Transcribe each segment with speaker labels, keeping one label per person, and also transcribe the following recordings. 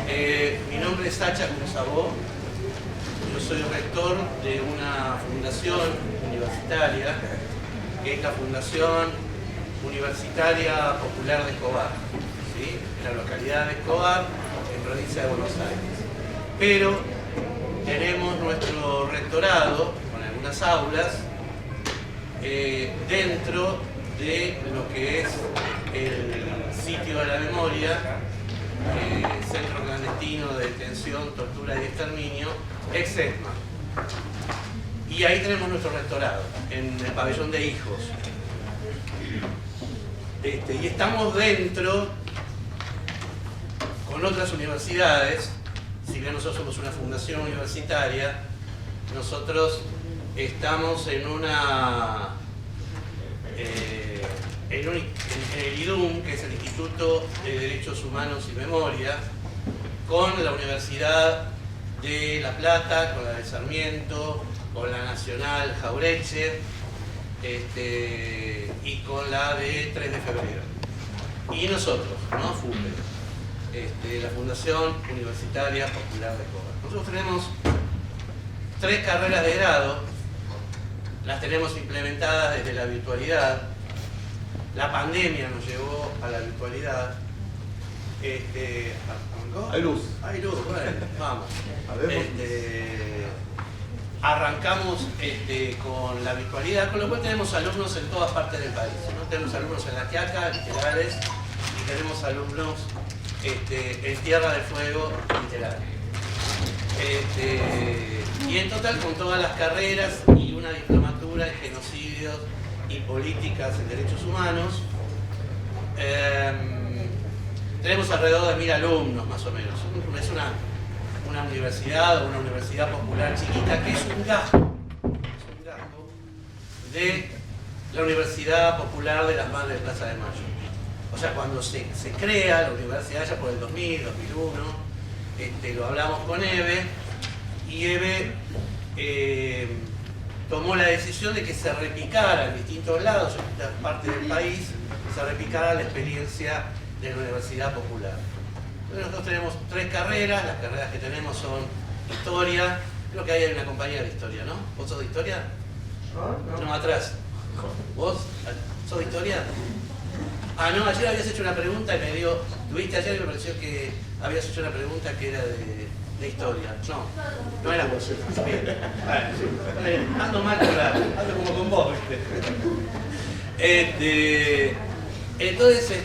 Speaker 1: Mi nombre es Sacha Cruzabó. Yo soy rector de una fundación universitaria, que es la Fundación Universitaria Popular de Escobar, ¿sí? En la localidad de Escobar, en provincia de Buenos Aires. Pero tenemos nuestro rectorado con algunas aulas dentro de lo que es el sitio de la memoria, Centro Clandestino de Detención, Tortura y Exterminio, ex-ESMA. Y ahí tenemos nuestro rectorado, en el pabellón de hijos. Y estamos dentro, con otras universidades. Si bien nosotros somos una fundación universitaria, nosotros estamos en el IDUM, que es el Instituto de Derechos Humanos y Memoria, con la Universidad de La Plata, con la de Sarmiento, con la Nacional Jauretche, y con la de 3 de febrero. Y nosotros, ¿no? FUPE, la Fundación Universitaria Popular de Escobar. Nosotros tenemos 3 carreras de grado, las tenemos implementadas desde la virtualidad. La pandemia nos llevó a la virtualidad.
Speaker 2: Hay luz.
Speaker 1: Hay luz, bueno, vamos. Arrancamos con la virtualidad, con lo cual tenemos alumnos en todas partes del país, ¿no? Tenemos alumnos en La Quiaca, literales, y tenemos alumnos en Tierra del Fuego, literal. Y en total, con todas las carreras y una diplomatura en genocidios y políticas en derechos humanos, tenemos alrededor de 1000 alumnos más o menos. Es una universidad o una universidad popular chiquita, que es un gasto de la Universidad Popular de las Madres de Plaza de Mayo. O sea, cuando se crea la universidad, ya por el 2000, 2001, lo hablamos con Eve, y Eve tomó la decisión de que se replicara en distintos lados, en distintas partes del país, se replicara la experiencia de la Universidad Popular. Entonces nosotros tenemos 3 carreras, las carreras que tenemos son Historia, creo que ahí hay una compañía de Historia, ¿no? ¿Vos sos de Historia? No, atrás. ¿Vos sos de Historia? Ah, no, ayer habías hecho una pregunta y tuviste ayer y me pareció que habías hecho una pregunta que era de Historia. No era vos. Bien. Ando mal ando como con vos, ¿viste? Entonces,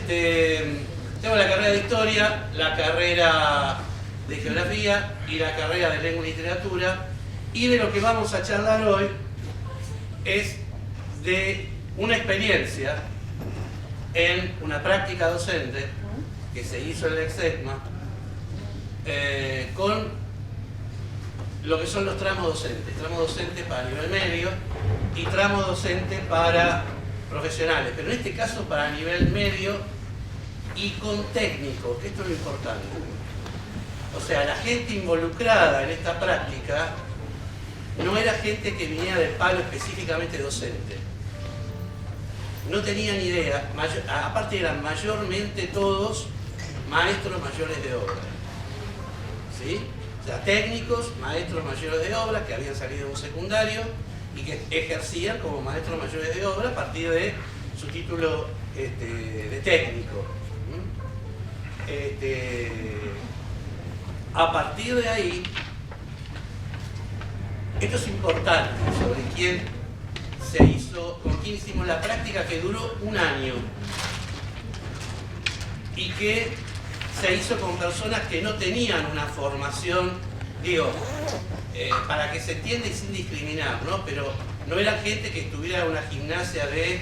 Speaker 1: tengo la carrera de Historia, la carrera de Geografía y la carrera de Lengua y Literatura, y de lo que vamos a charlar hoy es de una experiencia en una práctica docente que se hizo en el ex-ESMA, con lo que son los tramos docentes para nivel medio y tramo docente para profesionales, pero en este caso para nivel medio y con técnicos, que esto es lo importante. O sea, la gente involucrada en esta práctica no era gente que viniera del palo específicamente docente. No tenían ni idea, aparte eran mayormente todos maestros mayores de obra. ¿Sí? O sea, técnicos, maestros mayores de obra que habían salido de un secundario y que ejercían como maestros mayores de obra a partir de su título de técnico. A partir de ahí, esto es importante, sobre con quién hicimos la práctica, que duró 1 año y que se hizo con personas que no tenían una formación, para que se entienda y sin discriminar, ¿no? Pero no era gente que estuviera en una gimnasia de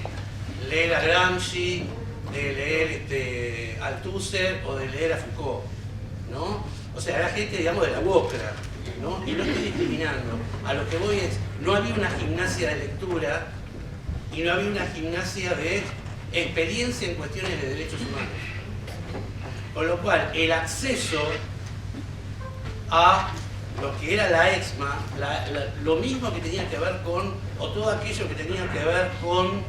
Speaker 1: leer a Gramsci, de leer Althusser o de leer a Foucault, ¿no? O sea, era gente, digamos, de la UOCRA, ¿no? Y no estoy discriminando. A lo que voy es, no había una gimnasia de lectura y no había una gimnasia de experiencia en cuestiones de derechos humanos. Con lo cual, el acceso a lo que era la ESMA, lo mismo que tenía que ver con, o todo aquello que tenía que ver con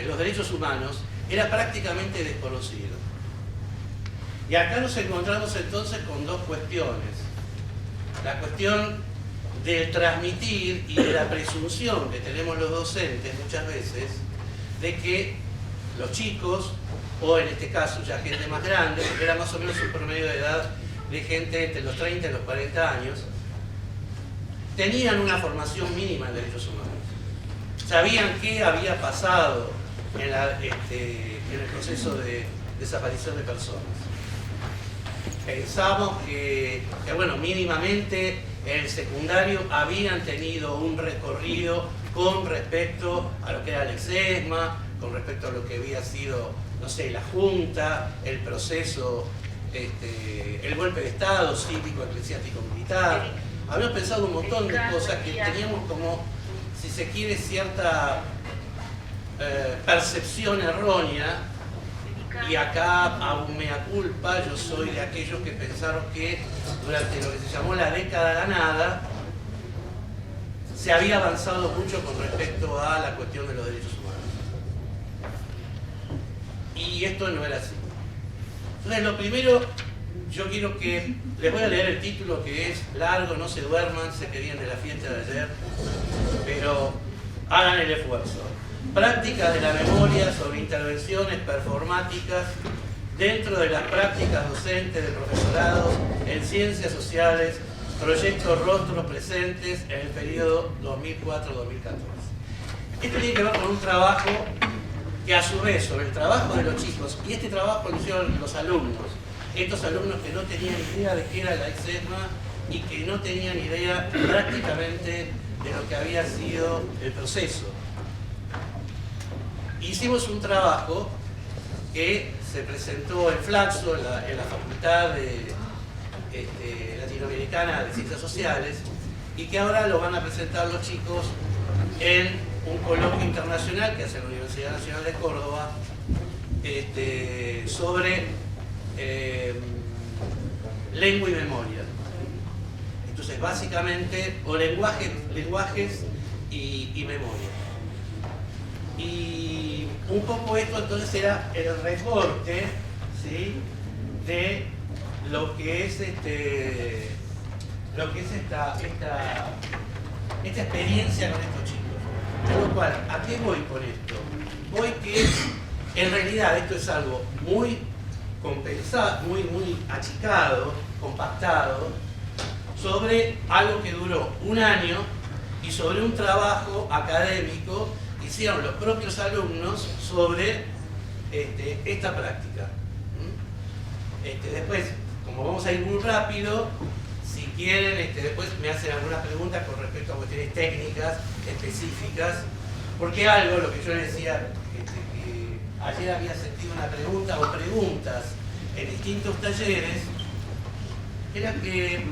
Speaker 1: los derechos humanos, era prácticamente desconocido. Y acá nos encontramos entonces con dos cuestiones. La cuestión del transmitir y de la presunción que tenemos los docentes muchas veces de que los chicos, o en este caso ya gente más grande, porque era más o menos un promedio de edad de gente entre los 30 y los 40 años, tenían una formación mínima en derechos humanos. Sabían qué había pasado en el proceso de desaparición de personas. Pensamos que bueno, mínimamente en el secundario habían tenido un recorrido con respecto a lo que era el EXESMA, con respecto a lo que había sido, no sé, la Junta, el proceso, el golpe de Estado cívico, eclesiástico, militar. Habíamos pensado un montón de cosas que teníamos como, si se quiere, cierta percepción errónea. Y acá, aún mea culpa, yo soy de aquellos que pensaron que durante lo que se llamó la década ganada se había avanzado mucho con respecto a la cuestión de los derechos humanos. Y esto no era así. Entonces, lo primero, yo quiero que les voy a leer el título, que es largo, no se duerman, sé que vienen de la fiesta de ayer, pero hagan el esfuerzo. Prácticas de la memoria sobre intervenciones performáticas dentro de las prácticas docentes de profesorado en ciencias sociales, proyectos rostros presentes en el periodo 2004-2014. Esto tiene que ver con un trabajo que, a su vez, sobre el trabajo de los chicos, y este trabajo lo hicieron los alumnos, estos alumnos que no tenían idea de qué era la EXESMA y que no tenían idea prácticamente de lo que había sido el proceso. Hicimos un trabajo que se presentó en Flaxo, en la Facultad Latinoamericana de Ciencias Sociales, y que ahora lo van a presentar los chicos en un coloquio internacional que hace la Universidad Nacional de Córdoba sobre lengua y memoria. Entonces, básicamente, o lenguajes y memoria. Y un poco esto entonces era el recorte, ¿sí?, de lo que es esta experiencia con estos chicos. Con lo cual, ¿a qué voy con esto? Voy que en realidad esto es algo muy compensado, muy achicado, compactado, sobre algo que duró un año y sobre un trabajo académico que hicieron los propios alumnos sobre esta práctica. Después, como vamos a ir muy rápido, si quieren, después me hacen alguna pregunta con respecto a cuestiones técnicas específicas, porque algo, lo que yo les decía, que ayer había sentido una pregunta o preguntas en distintos talleres, era que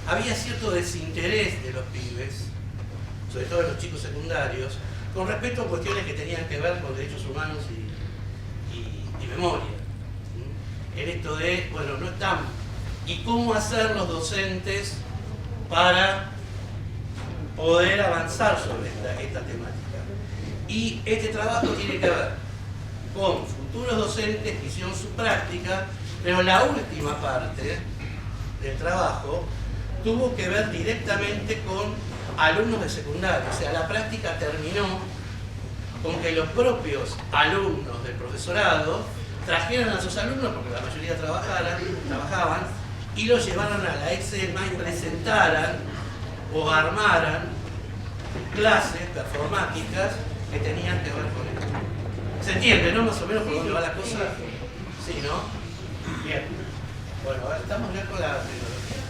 Speaker 1: había cierto desinterés de los pibes, sobre todo de los chicos secundarios, con respecto a cuestiones que tenían que ver con derechos humanos y memoria. En esto de, bueno, no están. ¿Y cómo hacer los docentes para poder avanzar sobre esta temática? Y este trabajo tiene que ver con futuros docentes que hicieron su práctica, pero la última parte del trabajo tuvo que ver directamente con alumnos de secundaria. O sea, la práctica terminó con que los propios alumnos del profesorado trajeran a sus alumnos, porque la mayoría trabajaban, y los llevaran a la EXESMA y presentaran o armaran clases performáticas que tenían que ver con esto. ¿Se entiende, no? Más o menos por dónde va la cosa. Sí, ¿no? Bien. Bueno, ahora estamos ya con la tecnología.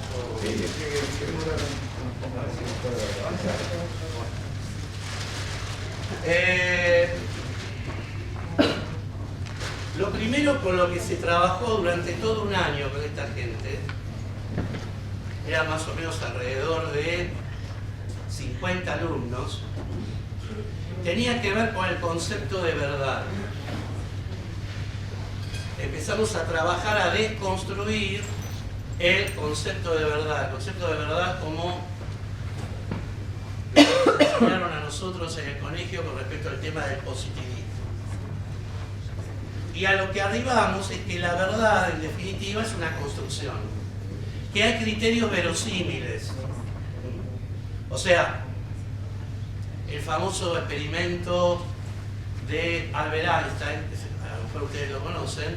Speaker 1: Lo primero con lo que se trabajó durante todo un año con esta gente era más o menos alrededor de 50 alumnos, tenía que ver con el concepto de verdad. Empezamos a trabajar a desconstruir el concepto de verdad. El concepto de verdad como nos enseñaron a nosotros en el colegio con respecto al tema del positivismo. Y a lo que arribamos es que la verdad, en definitiva, es una construcción. Que hay criterios verosímiles. O sea, el famoso experimento de Albert Einstein, que a lo mejor ustedes lo conocen,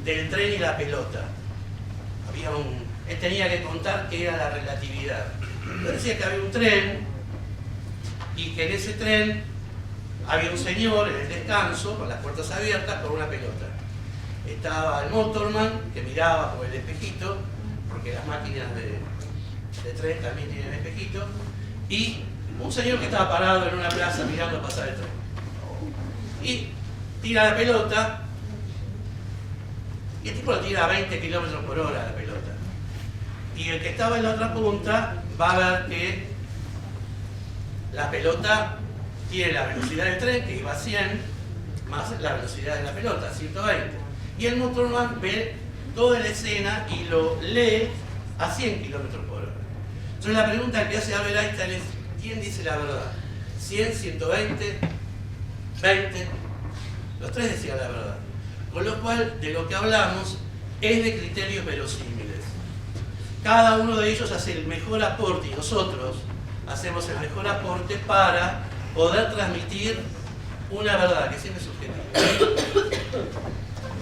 Speaker 1: del tren y la pelota. Él tenía que contar qué era la relatividad. Él decía que había un tren y que en ese tren había un señor en el descanso, con las puertas abiertas, con una pelota. Estaba el motorman, que miraba por el espejito, porque las máquinas de tren también tienen espejito, y un señor que estaba parado en una plaza mirando pasar el tren. Y tira la pelota, y el tipo lo tira a 20 kilómetros por hora la pelota. Y el que estaba en la otra punta va a ver que la pelota tiene la velocidad del tren, que iba a 100, más la velocidad de la pelota, 120. Y el motorman ve toda la escena y lo lee a 100 kilómetros por hora. Entonces la pregunta que hace Albert Einstein es, ¿quién dice la verdad? ¿100, 120, 20? Los tres decían la verdad. Con lo cual, de lo que hablamos es de criterios verosímiles. Cada uno de ellos hace el mejor aporte y nosotros hacemos el mejor aporte para poder transmitir una verdad que siempre es subjetiva.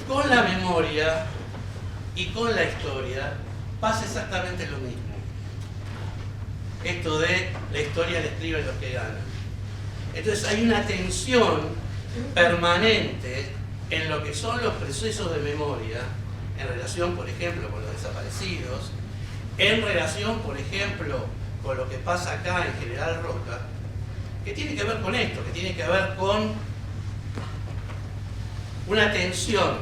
Speaker 1: Con la memoria y con la historia pasa exactamente lo mismo. Esto de la historia la escriben los que ganan. Entonces hay una tensión permanente en lo que son los procesos de memoria en relación, por ejemplo, con los desaparecidos, en relación, por ejemplo, con lo que pasa acá en General Roca, que tiene que ver con esto, que tiene que ver con una tensión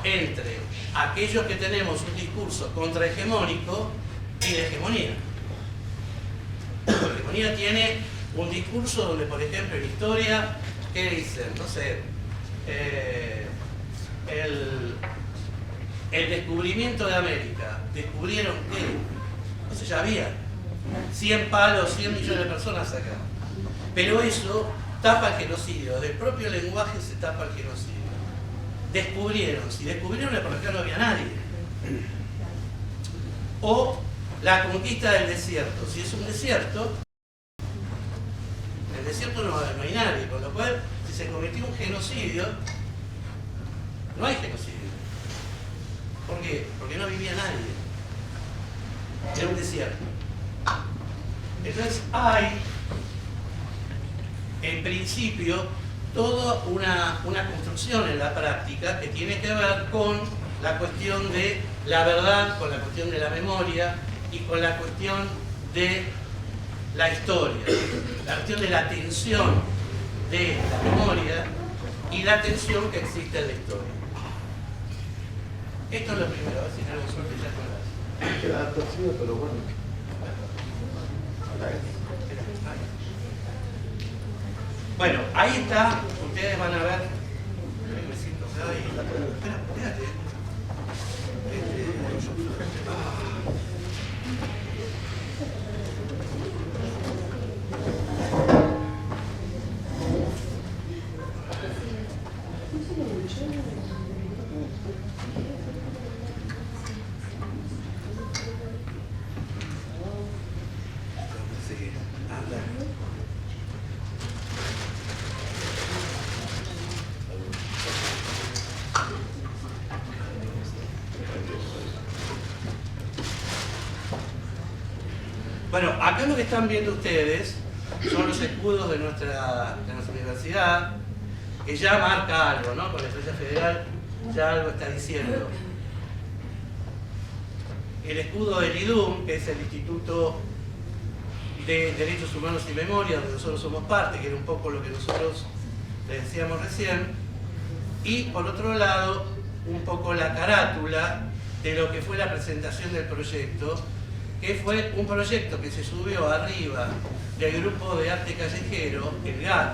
Speaker 1: entre aquellos que tenemos un discurso contrahegemónico y de hegemonía. La hegemonía tiene un discurso donde, por ejemplo, en historia, ¿qué dicen? No sé, el descubrimiento de América. ¿Descubrieron qué? No sé, ya había 100 palos, 100 millones de personas acá. Pero eso tapa el genocidio. Del propio lenguaje se tapa el genocidio. Descubrieron. Si descubrieron es porque acá no había nadie. O la conquista del desierto. Si es un desierto, en el desierto no hay nadie. Con lo cual, si se cometió un genocidio, no hay genocidio. ¿Por qué? Porque no vivía nadie. Era un desierto. Entonces hay, en principio, toda una construcción en la práctica que tiene que ver con la cuestión de la verdad, con la cuestión de la memoria y con la cuestión de la historia. La cuestión de la tensión de la memoria y la tensión que existe en la historia. Esto es lo primero, a ver si tenemos suerte ya con las...
Speaker 2: Queda torcido, pero bueno.
Speaker 1: Bueno, ahí está, ustedes van a ver. Me siento, o sea, ahí. Espera, espérate. Bueno, acá lo que están viendo ustedes son los escudos de nuestra universidad, que ya marca algo, ¿no? Con la estrella federal ya algo está diciendo. El escudo del IDUM, que es el Instituto de Derechos Humanos y Memoria, donde nosotros somos parte, que era un poco lo que nosotros les decíamos recién, y por otro lado, un poco la carátula de lo que fue la presentación del proyecto, que fue un proyecto que se subió arriba del grupo de arte callejero, el GAC,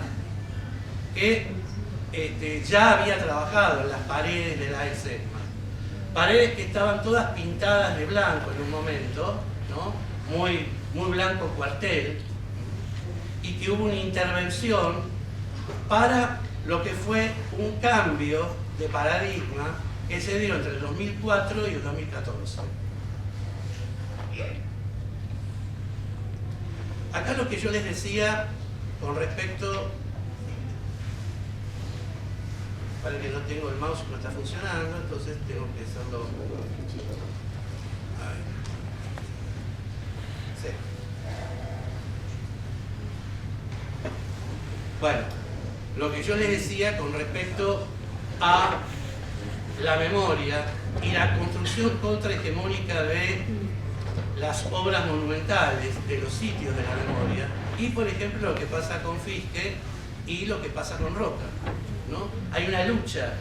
Speaker 1: que ya había trabajado en las paredes de la ESECMA. Paredes que estaban todas pintadas de blanco en un momento, ¿no? Muy blanco cuartel, y que hubo una intervención para lo que fue un cambio de paradigma que se dio entre el 2004 y el 2014. Acá lo que yo les decía con respecto... Para que no tengo el mouse, no está funcionando, entonces tengo que hacerlo... Ahí. Sí. Bueno, lo que yo les decía con respecto a la memoria y la construcción contrahegemónica de las obras monumentales, de los sitios de la memoria, y por ejemplo lo que pasa con Fiske y lo que pasa con Roca, ¿no? Hay una lucha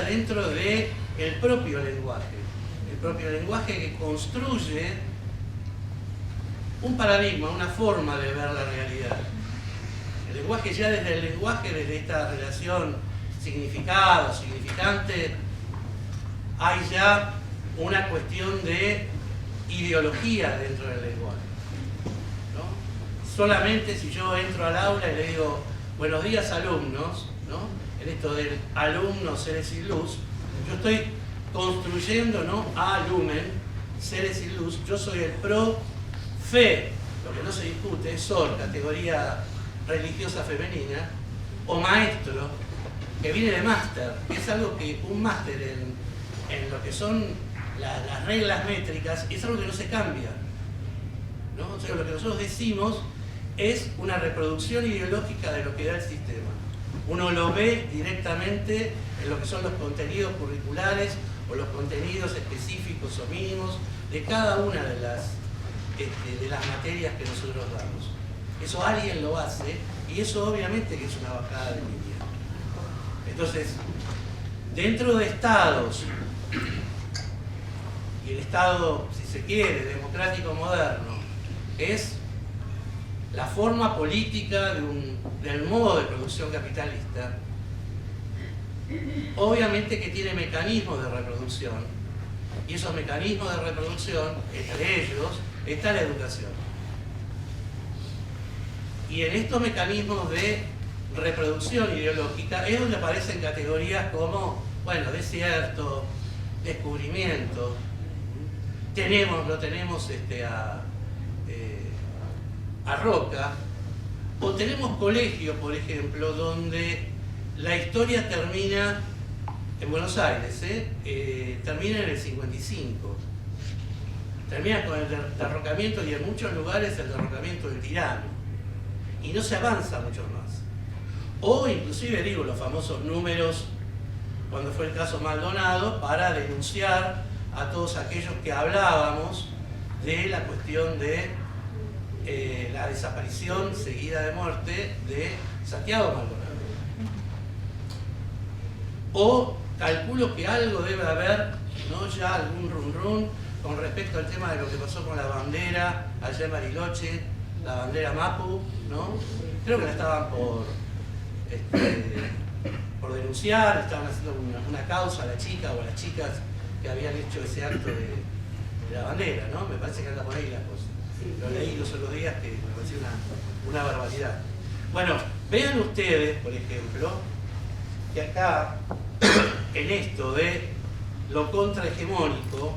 Speaker 1: dentro del propio lenguaje que construye un paradigma, una forma de ver la realidad. El lenguaje ya desde el lenguaje, desde esta relación significado, significante, hay ya una cuestión de ideología dentro del lenguaje, ¿no? Solamente si yo entro al aula y le digo buenos días alumnos, ¿no? En esto del alumno, seres y luz, yo estoy construyendo, ¿no? A lumen, seres y luz, yo soy el pro fe, lo que no se discute, sor, categoría religiosa femenina, o maestro, que viene de máster, que es algo que un máster en lo que son las reglas métricas es algo que no se cambia, ¿no? O sea, lo que nosotros decimos es una reproducción ideológica de lo que da el sistema. Uno lo ve directamente en lo que son los contenidos curriculares o los contenidos específicos o mínimos de cada una de las materias que nosotros damos. Eso alguien lo hace y eso obviamente que es una bajada de línea. Entonces, dentro de estados, y el estado, si se quiere, democrático moderno, es la forma política del modo de producción capitalista, obviamente que tiene mecanismos de reproducción, y esos mecanismos de reproducción, entre ellos, está la educación. Y en estos mecanismos de reproducción ideológica es donde aparecen categorías como, bueno, desierto, descubrimiento, lo tenemos a Roca, o tenemos colegios, por ejemplo, donde la historia termina en Buenos Aires, termina en el 55, termina con el derrocamiento y en muchos lugares el derrocamiento del tirano, y no se avanza mucho más. O inclusive digo los famosos números cuando fue el caso Maldonado para denunciar a todos aquellos que hablábamos de la cuestión de la desaparición seguida de muerte de Santiago Maldonado. O calculo que algo debe haber, ¿no? Ya algún run con respecto al tema de lo que pasó con la bandera allá en Bariloche, la bandera Mapu, ¿no? Creo que la estaban por denunciar, estaban haciendo una causa a la chica o a las chicas que habían hecho ese acto de la bandera, ¿no? Me parece que anda por ahí la cosa. Lo leí los otros días que me pareció una barbaridad. Bueno, vean ustedes, por ejemplo, que acá, en esto de lo contrahegemónico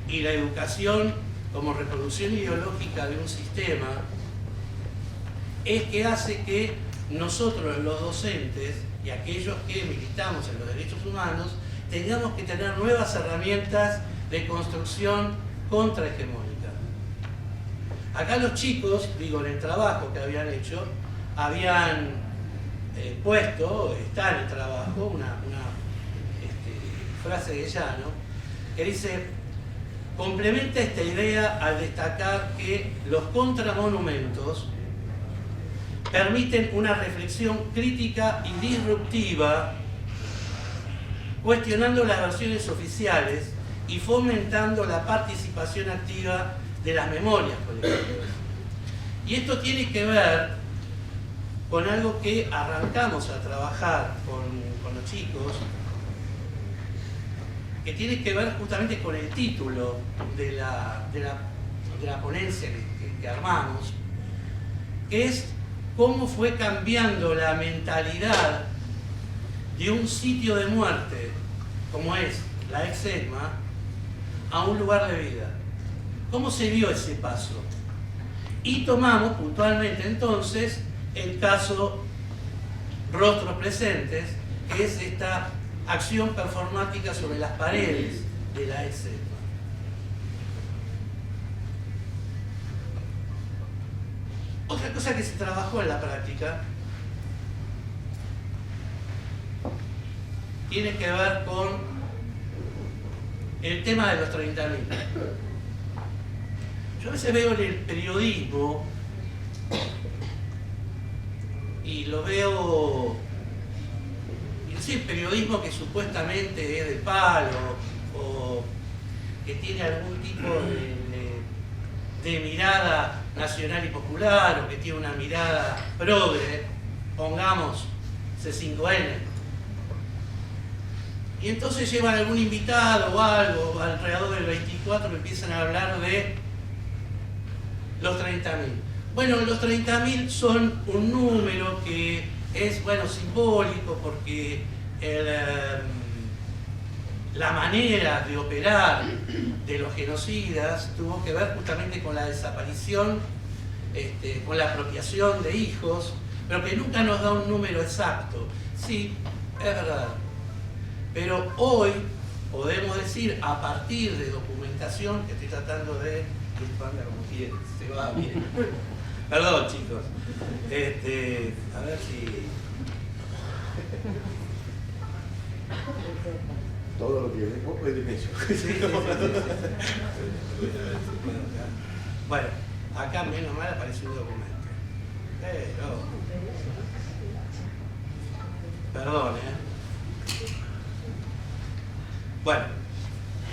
Speaker 1: y la educación como reproducción ideológica de un sistema, es que hace que nosotros, los docentes y aquellos que militamos en los derechos humanos, tengamos que tener nuevas herramientas de construcción contrahegemónica. Acá los chicos, digo, en el trabajo que habían hecho, habían puesto, está en el trabajo, una frase de Llano, que dice: complementa esta idea al destacar que los contramonumentos permiten una reflexión crítica y disruptiva, cuestionando las versiones oficiales y fomentando la participación activa de las memorias colectivas. Y esto tiene que ver con algo que arrancamos a trabajar con los chicos, que tiene que ver justamente con el título de la ponencia que armamos, que es cómo fue cambiando la mentalidad de un sitio de muerte, como es la Exedma, a un lugar de vida. ¿Cómo se dio ese paso? Y tomamos puntualmente entonces el caso Rostros Presentes, que es esta acción performática sobre las paredes de la Exedma. Otra cosa que se trabajó en la práctica tiene que ver con el tema de los 30.000. Yo a veces veo en el periodismo y lo veo, el periodismo que supuestamente es de palo o que tiene algún tipo de mirada nacional y popular o que tiene una mirada progre, pongamos C5N. Y entonces llevan algún invitado o algo alrededor del 24 que empiezan a hablar de los 30.000. Bueno, los 30.000 son un número que es, bueno, simbólico porque la manera de operar de los genocidas tuvo que ver justamente con la desaparición, con la apropiación de hijos, pero que nunca nos da un número exacto. Sí, es verdad. Pero hoy podemos decir, a partir de documentación, que estoy tratando de... como quiere, se va bien. Perdón, chicos. A ver si...
Speaker 2: Todo lo que vos es de eso.
Speaker 1: Bueno, acá menos mal apareció un documento. Perdón, Bueno,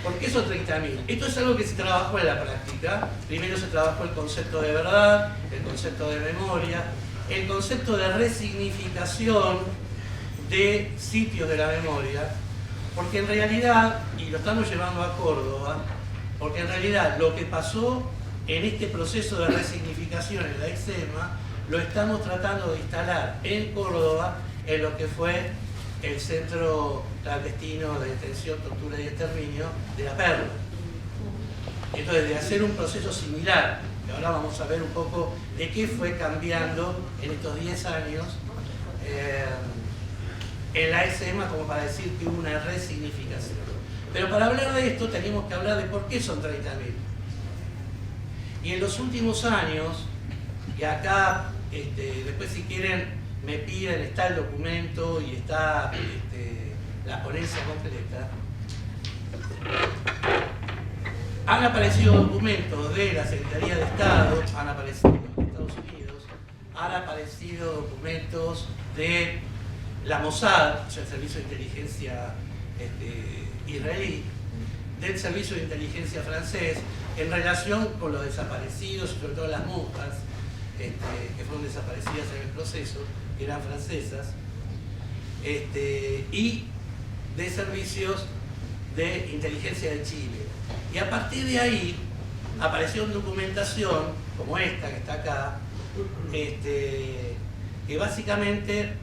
Speaker 1: ¿por qué esos 30.000? Esto es algo que se trabajó en la práctica. Primero se trabajó el concepto de verdad, el concepto de memoria, el concepto de resignificación de sitios de la memoria, porque en realidad, y lo estamos llevando a Córdoba, porque en realidad lo que pasó en este proceso de resignificación en la Exedma, lo estamos tratando de instalar en Córdoba, en lo que fue el centro clandestino de detención, tortura y exterminio de La Perla. Entonces, de hacer un proceso similar, y ahora vamos a ver un poco de qué fue cambiando en estos 10 años en la Exedma, como para decir que hubo una resignificación. Pero para hablar de esto tenemos que hablar de por qué son 30.000. Y en los últimos años, y acá, después si quieren me piden, está el documento y está la ponencia completa, han aparecido documentos de la Secretaría de Estado, han aparecido de Estados Unidos, han aparecido documentos de la Mossad, el Servicio de Inteligencia israelí, del Servicio de Inteligencia francés, en relación con los desaparecidos, sobre todo las monjas, que fueron desaparecidas en el proceso, que eran francesas, y de servicios de inteligencia de Chile. Y a partir de ahí apareció una documentación, como esta que está acá, que básicamente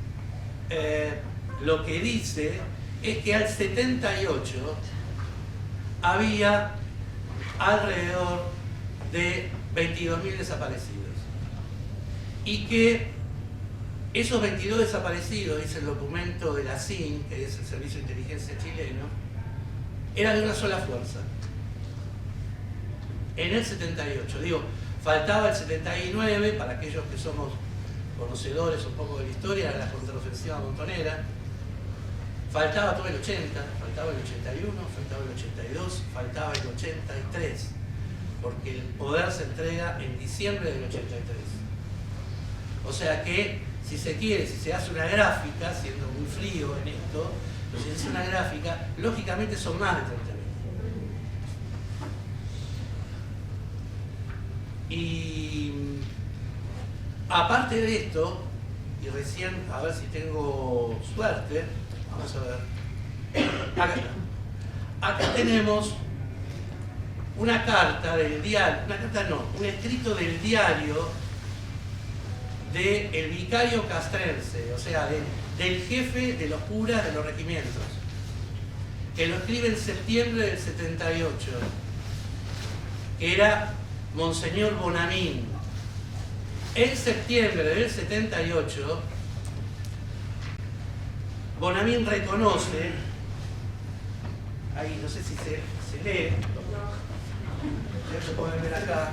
Speaker 1: lo que dice es que al 78 había alrededor de 22.000 desaparecidos. Y que esos 22 desaparecidos, dice el documento de la CIN, que es el Servicio de Inteligencia chileno, eran de una sola fuerza. En el 78, digo, faltaba el 79, para aquellos que somos conocedores un poco de la historia, era la contraofensiva montonera, faltaba todo el 80, faltaba el 81, faltaba el 82, faltaba el 83, porque el poder se entrega en diciembre del 83. O sea que, si se quiere, si se hace una gráfica, siendo muy frío en esto, si se hace una gráfica, lógicamente son más de 30.000. Y aparte de esto, y recién, a ver si tengo suerte, vamos a ver, acá está. Acá tenemos una carta del diario, una carta no, un escrito del diario del vicario castrense, o sea, del jefe de los curas de los regimientos, que lo escribe en septiembre del 78, que era Monseñor Bonamín. En septiembre del 78, Bonamín reconoce, ahí no sé si se lee, ya se puede ver acá,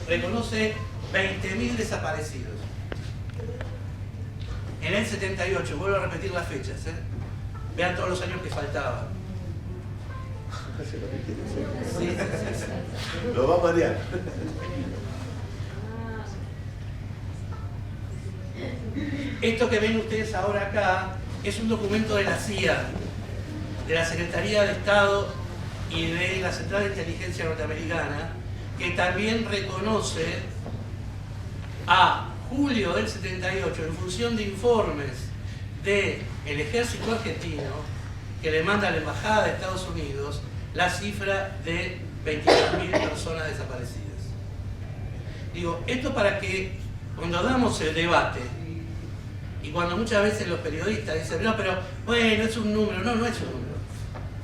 Speaker 1: reconoce 20.000 desaparecidos. En el 78, vuelvo a repetir las fechas, vean todos los años que faltaban. Sí.
Speaker 2: Lo va a marear.
Speaker 1: Esto que ven ustedes ahora acá es un documento de la CIA, de la Secretaría de Estado y de la Central de Inteligencia Norteamericana, que también reconoce a julio del 78, en función de informes del Ejército Argentino, que le manda a la Embajada de Estados Unidos la cifra de 22.000 personas desaparecidas. Digo, esto para que cuando damos el debate, y cuando muchas veces los periodistas dicen, no, pero bueno, es un número, no es un número,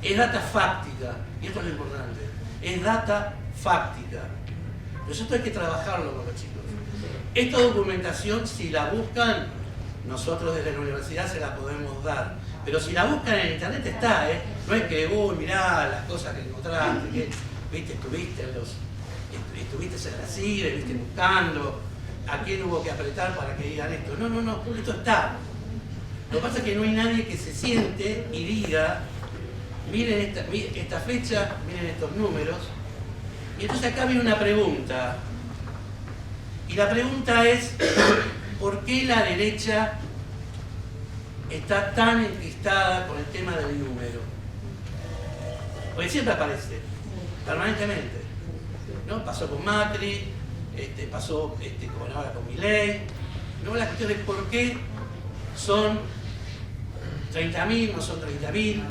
Speaker 1: es data fáctica, y esto es lo importante, es data fáctica. Entonces esto hay que trabajarlo con los chicos. Esta documentación, si la buscan, nosotros desde la universidad se la podemos dar. Pero si la buscan en internet está, no es que, uy, mirá las cosas que encontraste, que viste, estuviste en la CIDE, viste buscando, a quién hubo que apretar para que digan esto. No, esto está. Lo que pasa es que no hay nadie que se siente y diga, miren esta fecha, miren estos números. Y entonces acá viene una pregunta. Y la pregunta es, ¿por qué la derecha está tan enquistada con el tema del número? Porque siempre aparece, permanentemente, ¿no? Pasó con Macri, pasó con ahora con Milei. No, la cuestión es por qué son 30.000, no son 30.000.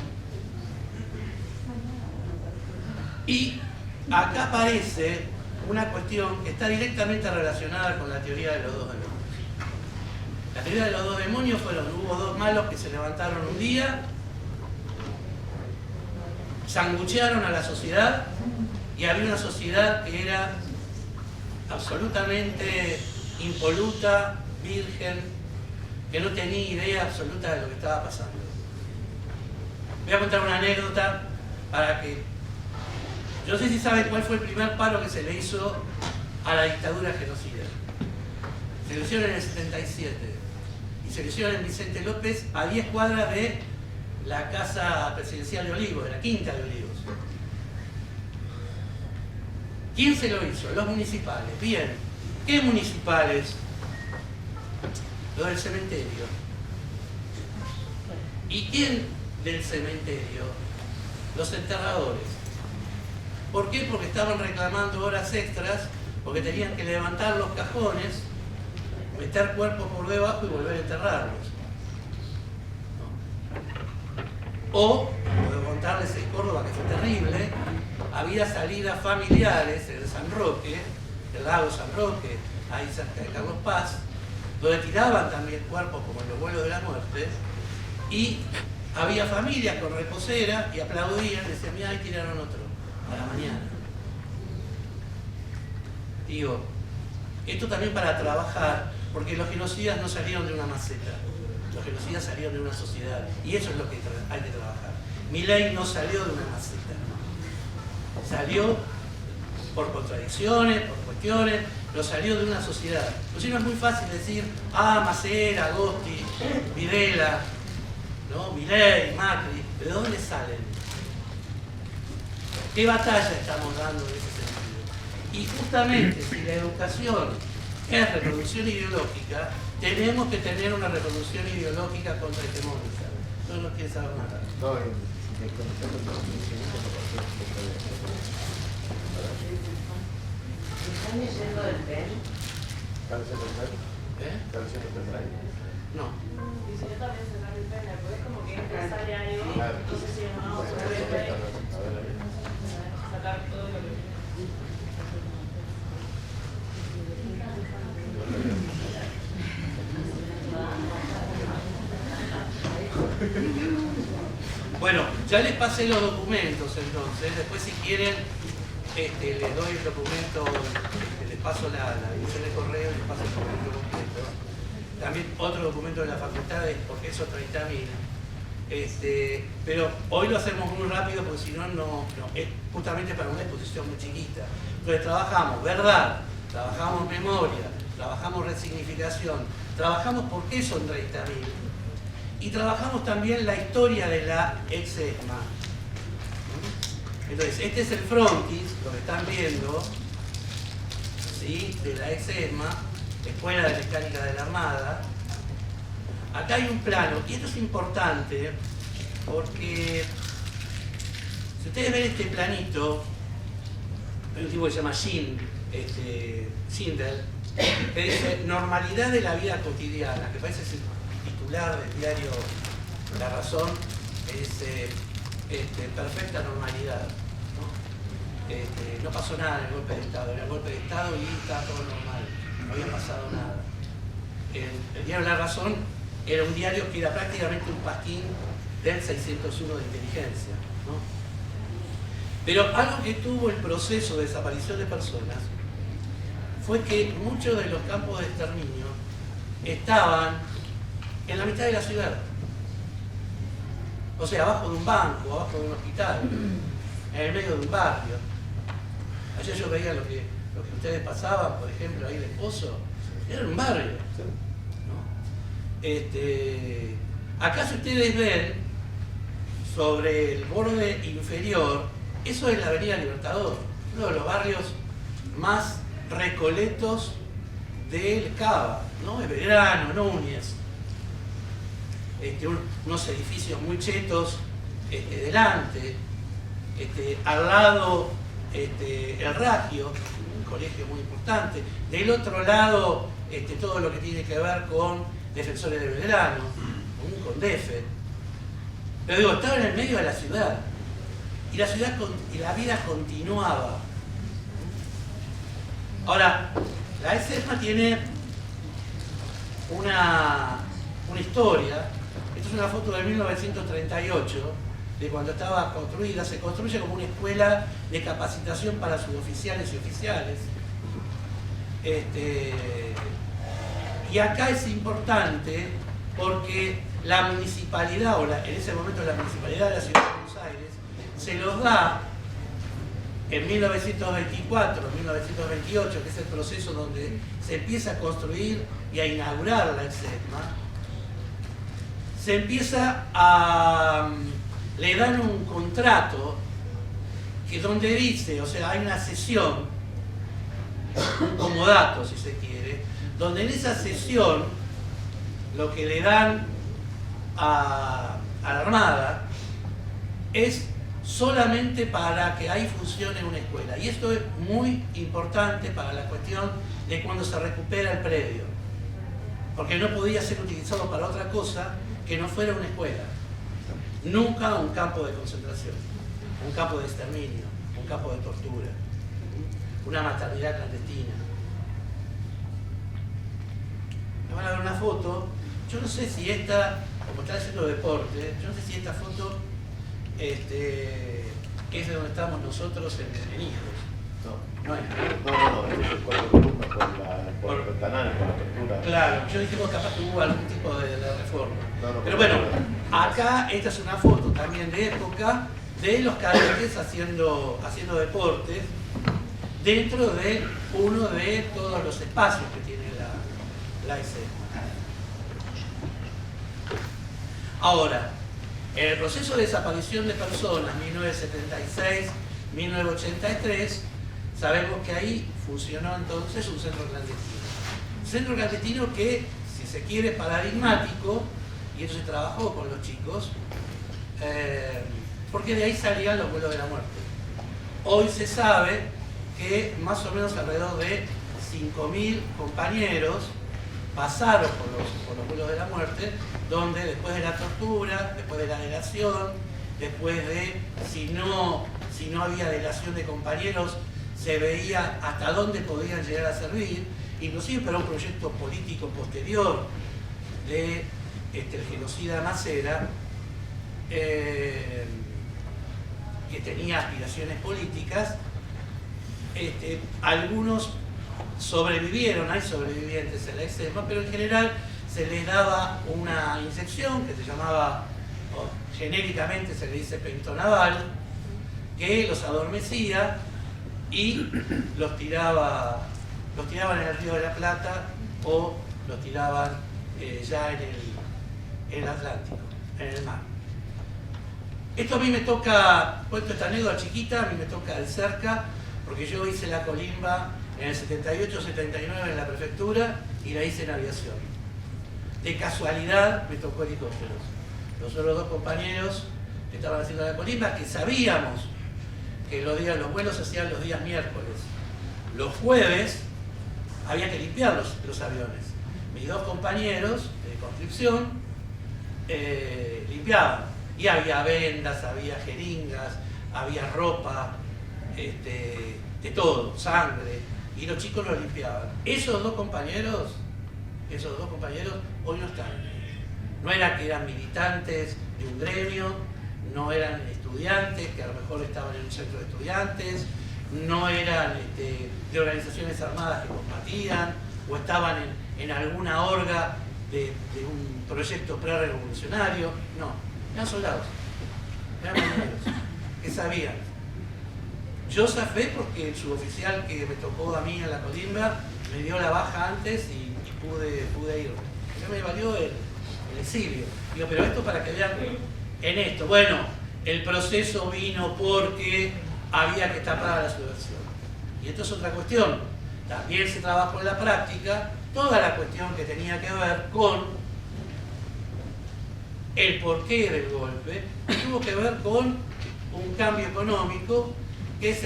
Speaker 1: Y acá aparece una cuestión que está directamente relacionada con la teoría de los dos demonios. La teoría de los dos demonios hubo dos malos que se levantaron un día, sanguchearon a la sociedad, y había una sociedad que era absolutamente impoluta, virgen, que no tenía idea absoluta de lo que estaba pasando. Voy a contar una anécdota para que... Yo no sé si saben cuál fue el primer palo que se le hizo a la dictadura genocida. Se lo hicieron en el 77. Y se lo hicieron en Vicente López, a 10 cuadras de la Casa Presidencial de Olivos, de la Quinta de Olivos. ¿Quién se lo hizo? Los municipales. Bien. ¿Qué municipales? Los del cementerio. ¿Y quién del cementerio? Los enterradores. ¿Por qué? Porque estaban reclamando horas extras, porque tenían que levantar los cajones, meter cuerpos por debajo y volver a enterrarlos. ¿No? O, puedo contarles en Córdoba, que fue terrible, había salidas familiares en San Roque, el lago San Roque, ahí cerca de Carlos Paz, donde tiraban también cuerpos como en los vuelos de la muerte, y había familias con reposera y aplaudían, decían, mira, ahí tiraron otro, a la mañana. Digo, esto también para trabajar, porque los genocidas no salieron de una maceta, los genocidas salieron de una sociedad, y eso es lo que hay que trabajar. Milei no salió de una maceta, salió por contradicciones, por cuestiones, pero salió de una sociedad. Entonces no es muy fácil decir, Macera, Agosti, Videla, ¿no? Milei, Macri, ¿de dónde salen? ¿Qué batalla estamos dando en ese sentido? Y justamente si la educación es reproducción ideológica, tenemos que tener una reproducción ideológica contrahegemónica. No quiere saber nada.
Speaker 2: No, en condición de conocimiento no pasó.
Speaker 3: ¿Están leyendo el PEN?
Speaker 2: ¿Están leyendo el PEN? ¿Están leyendo el PEN?
Speaker 1: No.
Speaker 4: Y si yo también se el PEN, porque es como que sale algo,
Speaker 2: Claro.
Speaker 4: no sé si no,
Speaker 2: Bueno,
Speaker 4: se
Speaker 2: eso
Speaker 4: puede
Speaker 2: está, a ver, ahí.
Speaker 4: sacar todo lo que...
Speaker 1: Bueno, ya les pasé los documentos entonces, después si quieren les doy el documento, les paso la dirección de correo y les paso el documento completo. También otro documento de la facultad, porque esos 30.000. Pero hoy lo hacemos muy rápido porque si no, es justamente para una exposición muy chiquita. Entonces trabajamos verdad, trabajamos memoria, trabajamos resignificación, trabajamos por qué son 30.000 y trabajamos también la historia de la ex-ESMA. Entonces, este es el frontis, lo que están viendo, ¿sí? De la ex-ESMA, Escuela de Mecánica de la Armada. Acá hay un plano, y esto es importante porque si ustedes ven este planito, hay un tipo que se llama Schindel, que dice normalidad de la vida cotidiana, que parece ser titular del diario La Razón, es perfecta normalidad. No pasó nada en el golpe de Estado, era el golpe de Estado y estaba todo normal, no había pasado nada. El diario La Razón era un diario que era prácticamente un pasquín del 601 de inteligencia, ¿no? Pero algo que tuvo el proceso de desaparición de personas fue que muchos de los campos de exterminio estaban en la mitad de la ciudad. O sea, abajo de un banco, abajo de un hospital, en el medio de un barrio. Ayer yo veía lo que ustedes pasaban, por ejemplo, ahí de Pozo, era un barrio. Acá si ustedes ven sobre el borde inferior, eso es la Avenida Libertador, uno de los barrios más recoletos del Cava, ¿no? Es Belgrano, Núñez, unos edificios muy chetos delante, al lado el Ragio, un colegio muy importante, del otro lado todo lo que tiene que ver con Defensores de Belgrano, con DEFE. Pero digo, estaba en el medio de la ciudad y la vida continuaba. Ahora, la ex-ESMA tiene una historia. Esta es una foto de 1938, de cuando estaba construida. Se construye como una escuela de capacitación para suboficiales y oficiales. Y acá es importante porque la municipalidad, en ese momento la municipalidad de la ciudad de Buenos Aires, se los da en 1924, 1928, que es el proceso donde se empieza a construir y a inaugurar la ex-ESMA, le dan un contrato que donde dice, o sea, hay una cesión, un comodato si se quiere, donde en esa cesión lo que le dan a la Armada es solamente para que ahí funcione una escuela. Y esto es muy importante para la cuestión de cuando se recupera el predio, porque no podía ser utilizado para otra cosa que no fuera una escuela. Nunca un campo de concentración, un campo de exterminio, un campo de tortura, una maternidad clandestina. Me van a ver una foto. Yo no sé si esta, como está haciendo deporte, yo no sé si esta foto es de donde estamos nosotros en Hijos. No es.
Speaker 2: No, es por la columna, por el canal, por la apertura.
Speaker 1: Claro, yo dije que capaz que hubo algún tipo de reforma.
Speaker 2: No,
Speaker 1: pero bueno, acá esta es una foto también de época de los cadetes haciendo deportes dentro de uno de todos los espacios que tiene la ex-ESMA. Ahora, en el proceso de desaparición de personas, 1976-1983, sabemos que ahí funcionó entonces un centro clandestino. Un centro clandestino que, si se quiere, paradigmático, y eso se trabajó con los chicos, porque de ahí salían los vuelos de la muerte. Hoy se sabe que más o menos alrededor de 5.000 compañeros pasaron por los vuelos de la muerte, donde después de la tortura, después de la delación, después de, si no había delación de compañeros, se veía hasta dónde podían llegar a servir, inclusive para un proyecto político posterior de el genocida Macera, que tenía aspiraciones políticas. Algunos sobrevivieron, hay sobrevivientes en la EXESMA, pero en general se les daba una inyección que se llamaba, o genéricamente se le dice pentonaval, que los adormecía y los tiraban en el Río de la Plata o los tiraban ya en el Atlántico, en el mar. Esto a mí me toca, cuento esta anécdota chiquita, a mí me toca de cerca, porque yo hice la colimba en el 78-79 en la prefectura y la hice en aviación. De casualidad me tocó helicópteros. Los otros dos compañeros que estaban haciendo la colimba, que sabíamos que los vuelos se hacían los días miércoles. Los jueves había que limpiar los aviones. Mis dos compañeros de conscripción limpiaban. Y había vendas, había jeringas, había ropa, de todo, sangre. Y los chicos lo limpiaban. Esos dos compañeros hoy no están. No era que eran militantes de un gremio, no eran estudiantes que a lo mejor estaban en un centro de estudiantes, no eran de organizaciones armadas que combatían o estaban en alguna orga de un proyecto pre-revolucionario. No, eran soldados, eran marineros que sabían. Yo zafé porque el suboficial que me tocó a mí en la colimba me dio la baja antes y pude ir. Eso me valió el exilio. Digo, pero esto para que vean en esto. Bueno, el proceso vino porque había que tapar la subversión. Y esto es otra cuestión. También se trabajó en la práctica toda la cuestión que tenía que ver con el porqué del golpe, tuvo que ver con un cambio económico, que es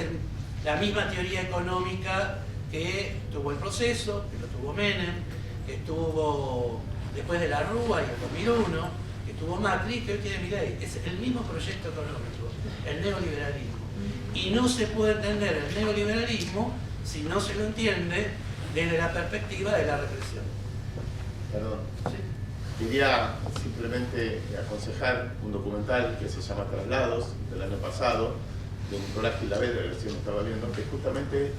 Speaker 1: la misma teoría económica que tuvo el proceso, que lo tuvo Menem, que tuvo después de la Rúa y el 2001, que tuvo Macri, que hoy tiene Milei. Es el mismo proyecto económico, el neoliberalismo. Y no se puede entender el neoliberalismo si no se lo entiende desde la perspectiva de la represión.
Speaker 2: Perdón.
Speaker 1: ¿Sí?
Speaker 2: Quería simplemente aconsejar un documental que se llama Traslados, del año pasado, de Nicolás Gilavedra, que recién estaba viendo, que justamente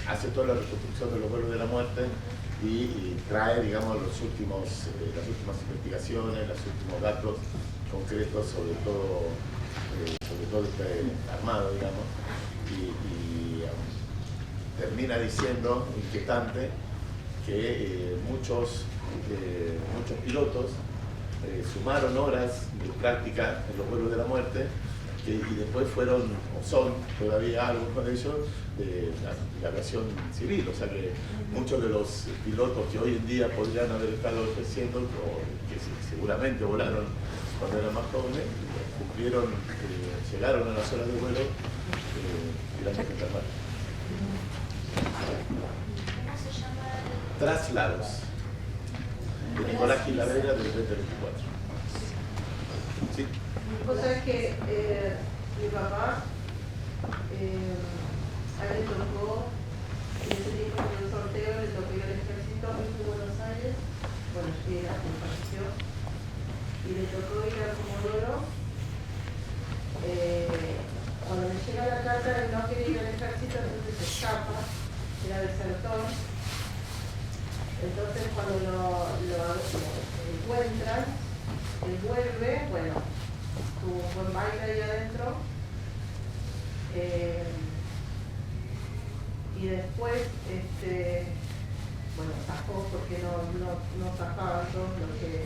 Speaker 2: hace toda la reconstrucción de los vuelos de la muerte y trae, digamos, las últimas investigaciones, los últimos datos concretos sobre todo este armado, digamos, y termina diciendo, inquietante, que muchos pilotos sumaron horas de práctica en los vuelos de la muerte y después fueron, o son todavía algunos de ellos, de la aviación civil. O sea que muchos de los pilotos que hoy en día podrían haber estado ejerciendo, o que seguramente volaron cuando eran más jóvenes, cumplieron, llegaron a las horas de vuelo tirando frente al mar.
Speaker 4: ¿Cómo se llama?
Speaker 2: Traslados, de Nicolás Gilavedra del 2024. ¿Sí?
Speaker 3: Vos sabés que mi papá a él le tocó, en ese tiempo en el sorteo, le tocó ir al ejército en Buenos Aires, bueno, era falleció, y le tocó ir a Comodoro. Cuando me llega la carta, él no quería ir al ejército, entonces se escapa, era desertor. Entonces cuando lo encuentran, él vuelve, bueno, tuvo un buen baile ahí adentro, y después, bueno, zafó porque no zafaban todos los que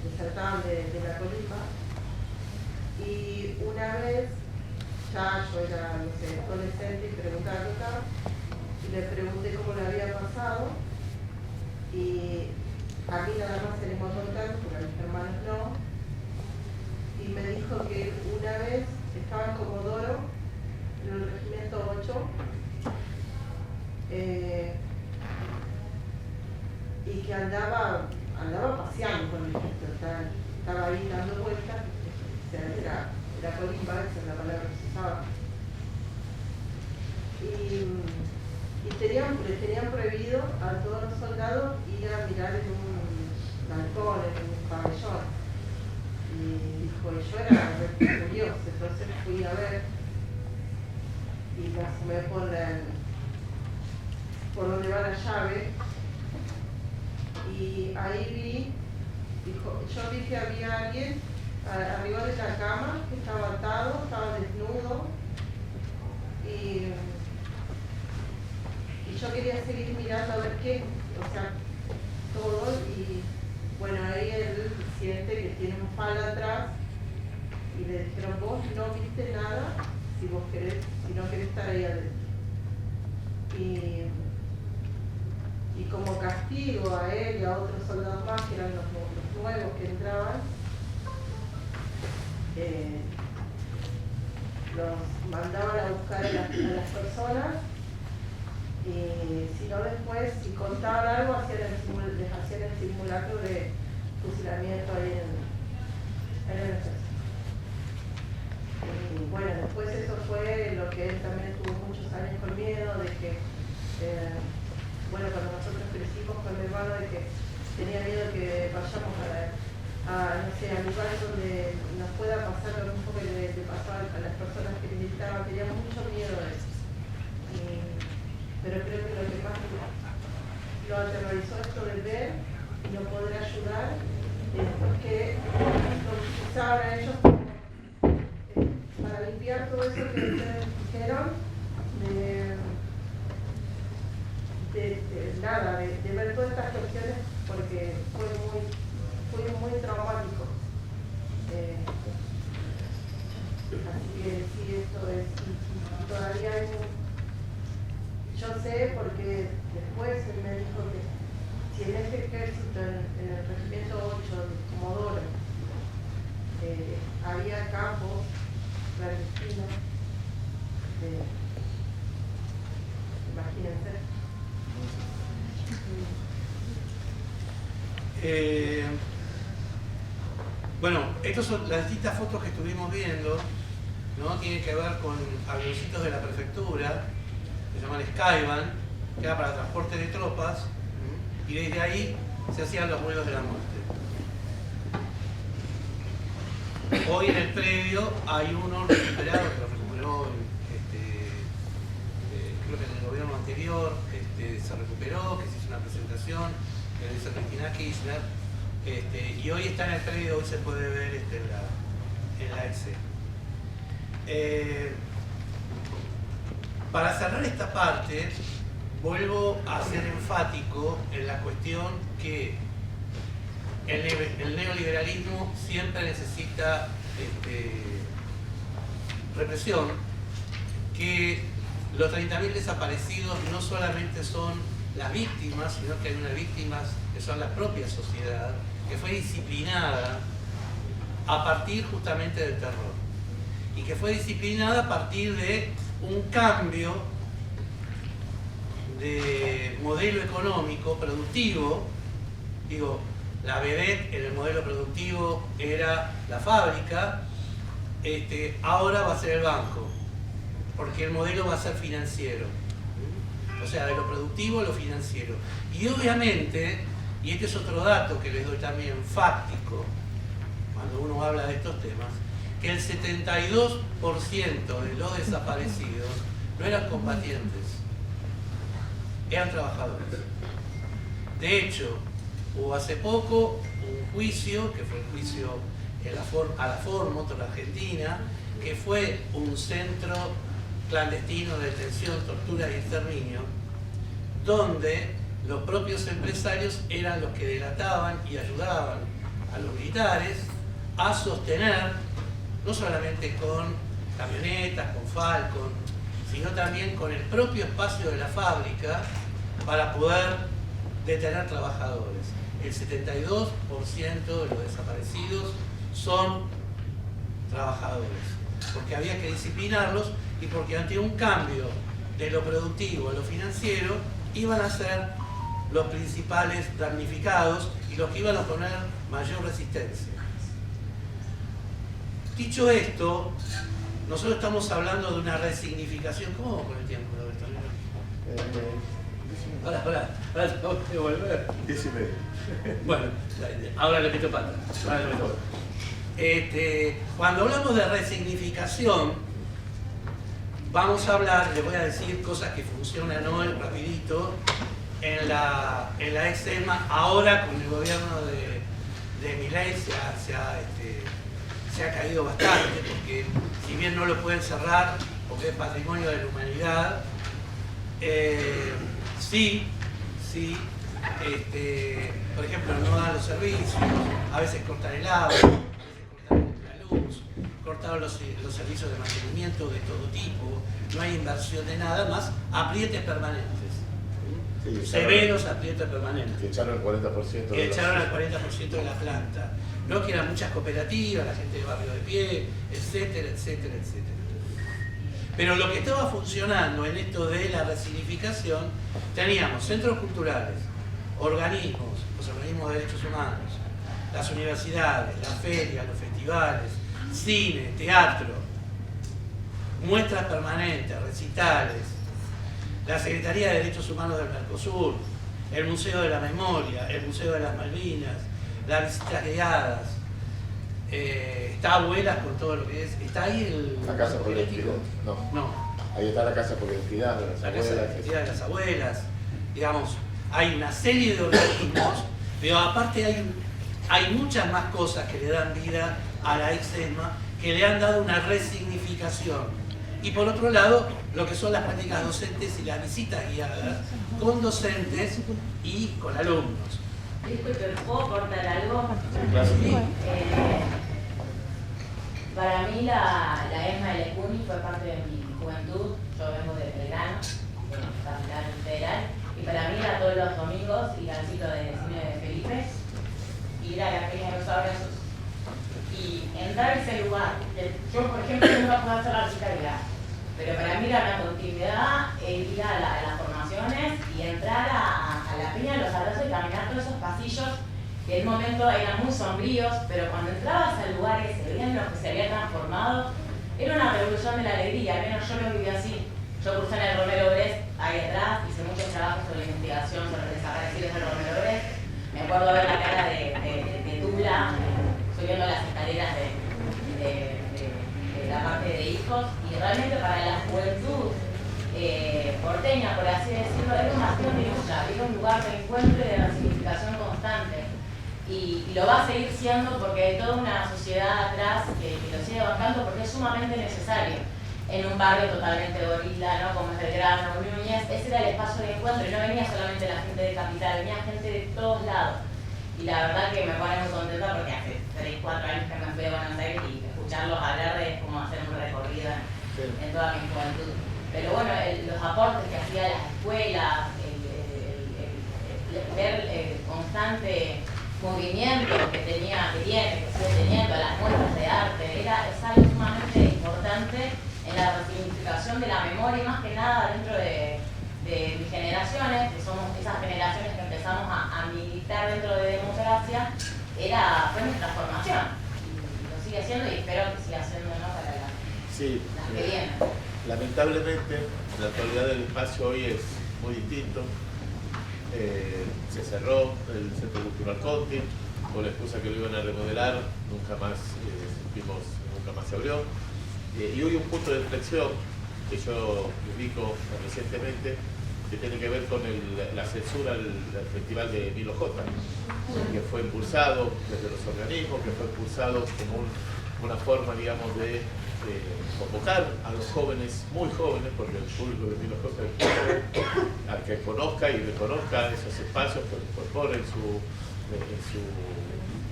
Speaker 3: desertaban de la colimba. Y una vez, ya yo era, no sé, adolescente y preguntaba y le pregunté cómo le había pasado, y a mí nada más se le encontró el caso, porque a mis hermanos no, y me dijo que una vez estaba en Comodoro, en el regimiento 8, y que andaba paseando con el ejército, estaba ahí dando vueltas, era colimba, esa es la palabra que se usaba. Y le tenían prohibido a todos los soldados ir a mirar en un balcón, en un pabellón. Y dijo, curiosa, entonces fui a ver y me asomé por donde va la llave y ahí yo vi que había alguien arriba de la cama que estaba atado, estaba desnudo y yo quería seguir mirando a ver qué, o sea, todo y bueno, ahí él siente que tiene un palo atrás y le dijeron, vos no viste nada si no querés estar ahí adentro. Y como castigo a él y a otros soldados más, que eran los nuevos que entraban, los mandaban a buscar a las personas y si no después, si contaban algo, les hacían el simulacro de fusilamiento ahí en el ejército. Y bueno, después eso fue lo que él también estuvo muchos años con miedo de que, bueno, cuando nosotros crecimos con mi hermano, de que tenía miedo de que vayamos no sé, a lugares donde nos pueda pasar lo mismo que le pasó a las personas que militaban, tenía mucho miedo de eso. Pero creo que lo que más lo aterrorizó esto de ver y no poder ayudar es porque los usaban a ellos para limpiar todo eso que ustedes dijeron de ver todas estas cuestiones porque fue muy traumático. Así que sí, esto es, y todavía hay yo sé porque después él me dijo que si en este ejército, en el regimiento 8 de Comodoro, había campos clandestinos, imagínense.
Speaker 1: Bueno, estas son las distintas fotos que estuvimos viendo, ¿no? Tienen que ver con avioncitos de la prefectura, que se llaman Skyvan, que era para transporte de tropas, y desde ahí se hacían los vuelos de la muerte. Hoy en el predio hay uno recuperado, que lo recuperó creo que en el gobierno anterior se recuperó, que se hizo una presentación, que lo hizo Cristina Kirchner, y hoy está en el predio, hoy se puede ver en la Excel. Para cerrar esta parte, vuelvo a ser enfático en la cuestión que el neoliberalismo siempre necesita represión, que los 30.000 desaparecidos no solamente son las víctimas, sino que hay unas víctimas que son la propia sociedad, que fue disciplinada a partir justamente del terror, y que fue disciplinada a partir de un cambio de modelo económico, productivo. Digo, la vedette en el modelo productivo era la fábrica, ahora va a ser el banco, porque el modelo va a ser financiero. O sea, de lo productivo a lo financiero. Y obviamente, y este es otro dato que les doy también fáctico, cuando uno habla de estos temas, que el 72% de los desaparecidos no eran combatientes, eran trabajadores. De hecho, hubo hace poco un juicio, que fue el juicio a la Motor Argentina, que fue un centro clandestino de detención, tortura y exterminio, donde los propios empresarios eran los que delataban y ayudaban a los militares a sostener, no solamente con camionetas, con Falcon, sino también con el propio espacio de la fábrica para poder detener trabajadores. El 72% de los desaparecidos son trabajadores, porque había que disciplinarlos y porque ante un cambio de lo productivo a lo financiero iban a ser los principales damnificados y los que iban a poner mayor resistencia. Dicho esto, nosotros estamos hablando de una resignificación. ¿Cómo vamos con el tiempo, Roberto? Ahora tengo que volver.
Speaker 2: 10:30.
Speaker 1: Bueno, ahora le meto pata. Cuando hablamos de resignificación, vamos a hablar, les voy a decir cosas que funcionan hoy rapidito en la ex-ESMA. Ahora con el gobierno de Milei se ha caído bastante, porque si bien no lo pueden cerrar porque es patrimonio de la humanidad, sí, por ejemplo, no dan los servicios, a veces cortan el agua, a veces cortan la luz, cortaron los servicios de mantenimiento de todo tipo, no hay inversión de nada más, aprietes permanentes.
Speaker 2: Sí,
Speaker 1: Severos aprietes permanentes.
Speaker 2: Que echaron el 40%
Speaker 1: Que echaron al 40% de la planta. No que eran muchas cooperativas, la gente de Barrio de Pie, etcétera, etcétera, etcétera. Pero lo que estaba funcionando en esto de la resignificación, teníamos centros culturales, organismos, los organismos de derechos humanos, las universidades, las ferias, los festivales, cine, teatro, muestras permanentes, recitales, la Secretaría de Derechos Humanos del Mercosur, el Museo de la Memoria, el Museo de las Malvinas, las visitas guiadas, está Abuelas con todo lo que es, está ahí
Speaker 2: la Casa por la
Speaker 1: Identidad. No.
Speaker 2: Ahí está la Casa por la Identidad de las
Speaker 1: La
Speaker 2: Abuelas.
Speaker 1: Casa de la Identidad de las Abuelas, digamos, hay una serie de organismos, pero aparte hay muchas más cosas que le dan vida a la ex-ESMA, que le han dado una resignificación. Y por otro lado, lo que son las prácticas docentes y las visitas guiadas con docentes y con alumnos.
Speaker 4: Disculpe, ¿puedo cortar algo?
Speaker 2: Claro.
Speaker 1: Sí.
Speaker 4: Para mí la ESMA de Lecuni fue parte de mi juventud. Yo vengo de Belgrano, de capital federal, y para mí era todos los domingos ir al ciclo de cine de Felipe, ir a la Feria de los Abrazos y entrar a ese lugar. Yo, por ejemplo, nunca pude hacer la visita guiada, pero para mí era una continuidad ir a las formaciones y entrar a la Peña de los Abrazos y caminar todos esos pasillos que en un momento eran muy sombríos, pero cuando entrabas al lugar y se veían los que se había transformado, era una revolución de la alegría, al menos yo lo viví así. Yo cursé en el Romero Brest, ahí atrás, hice muchos trabajos sobre investigación sobre desaparecidos del Romero Brest. Me acuerdo ver la cara de Tula subiendo las escaleras de la parte de hijos, y realmente para la juventud porteña, por así decirlo, era un bastión de lucha, era un lugar de encuentro y de resignificación constante. Y lo va a seguir siendo porque hay toda una sociedad atrás que lo sigue bancando, porque es sumamente necesario en un barrio totalmente gorila, ¿no? Como es Belgrano, Núñez. Ese era el espacio de encuentro y no venía solamente la gente de Capital, venía gente de todos lados. Y la verdad que me pone muy contenta porque hace 3, 4 años que me fui a Buenos Aires y escucharlos hablar de cómo hacer un recorrido en toda mi juventud. Pero bueno, los aportes que hacía las escuelas, ver el constante movimiento que tiene, que sigue teniendo, las muestras de arte, es algo sumamente importante en la resignificación de la memoria, y más que nada dentro de mis generaciones, que somos esas generaciones que empezamos a militar dentro de democracia, fue nuestra formación. Y lo sigue siendo y espero que siga siendo, ¿no? Para las que vienen.
Speaker 2: Lamentablemente, la actualidad del espacio hoy es muy distinto. Se cerró el Centro Cultural Conti con la excusa que lo iban a remodelar, nunca más se abrió. Y hoy un punto de inflexión que yo ubico recientemente, que tiene que ver con la censura al festival de Milo J, que fue impulsado desde los organismos, que fue impulsado como una forma, digamos, de convocar a los jóvenes, muy jóvenes, porque el público de Milo J es joven, a que conozca y reconozca esos espacios, que lo incorpore en su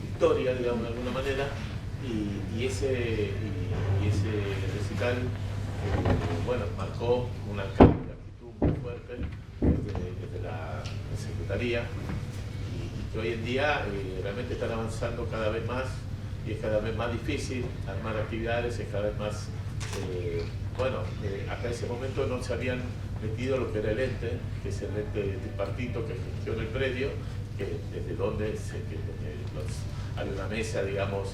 Speaker 2: historia, digamos, de alguna manera, y ese recital, bueno, marcó una actitud muy fuerte desde la Secretaría, y que hoy en día realmente están avanzando cada vez más, y es cada vez más difícil armar actividades, es cada vez más, hasta ese momento no se habían metido lo que era el ente, que es el ente tripartito que gestiona el predio, que desde donde hay una mesa, digamos,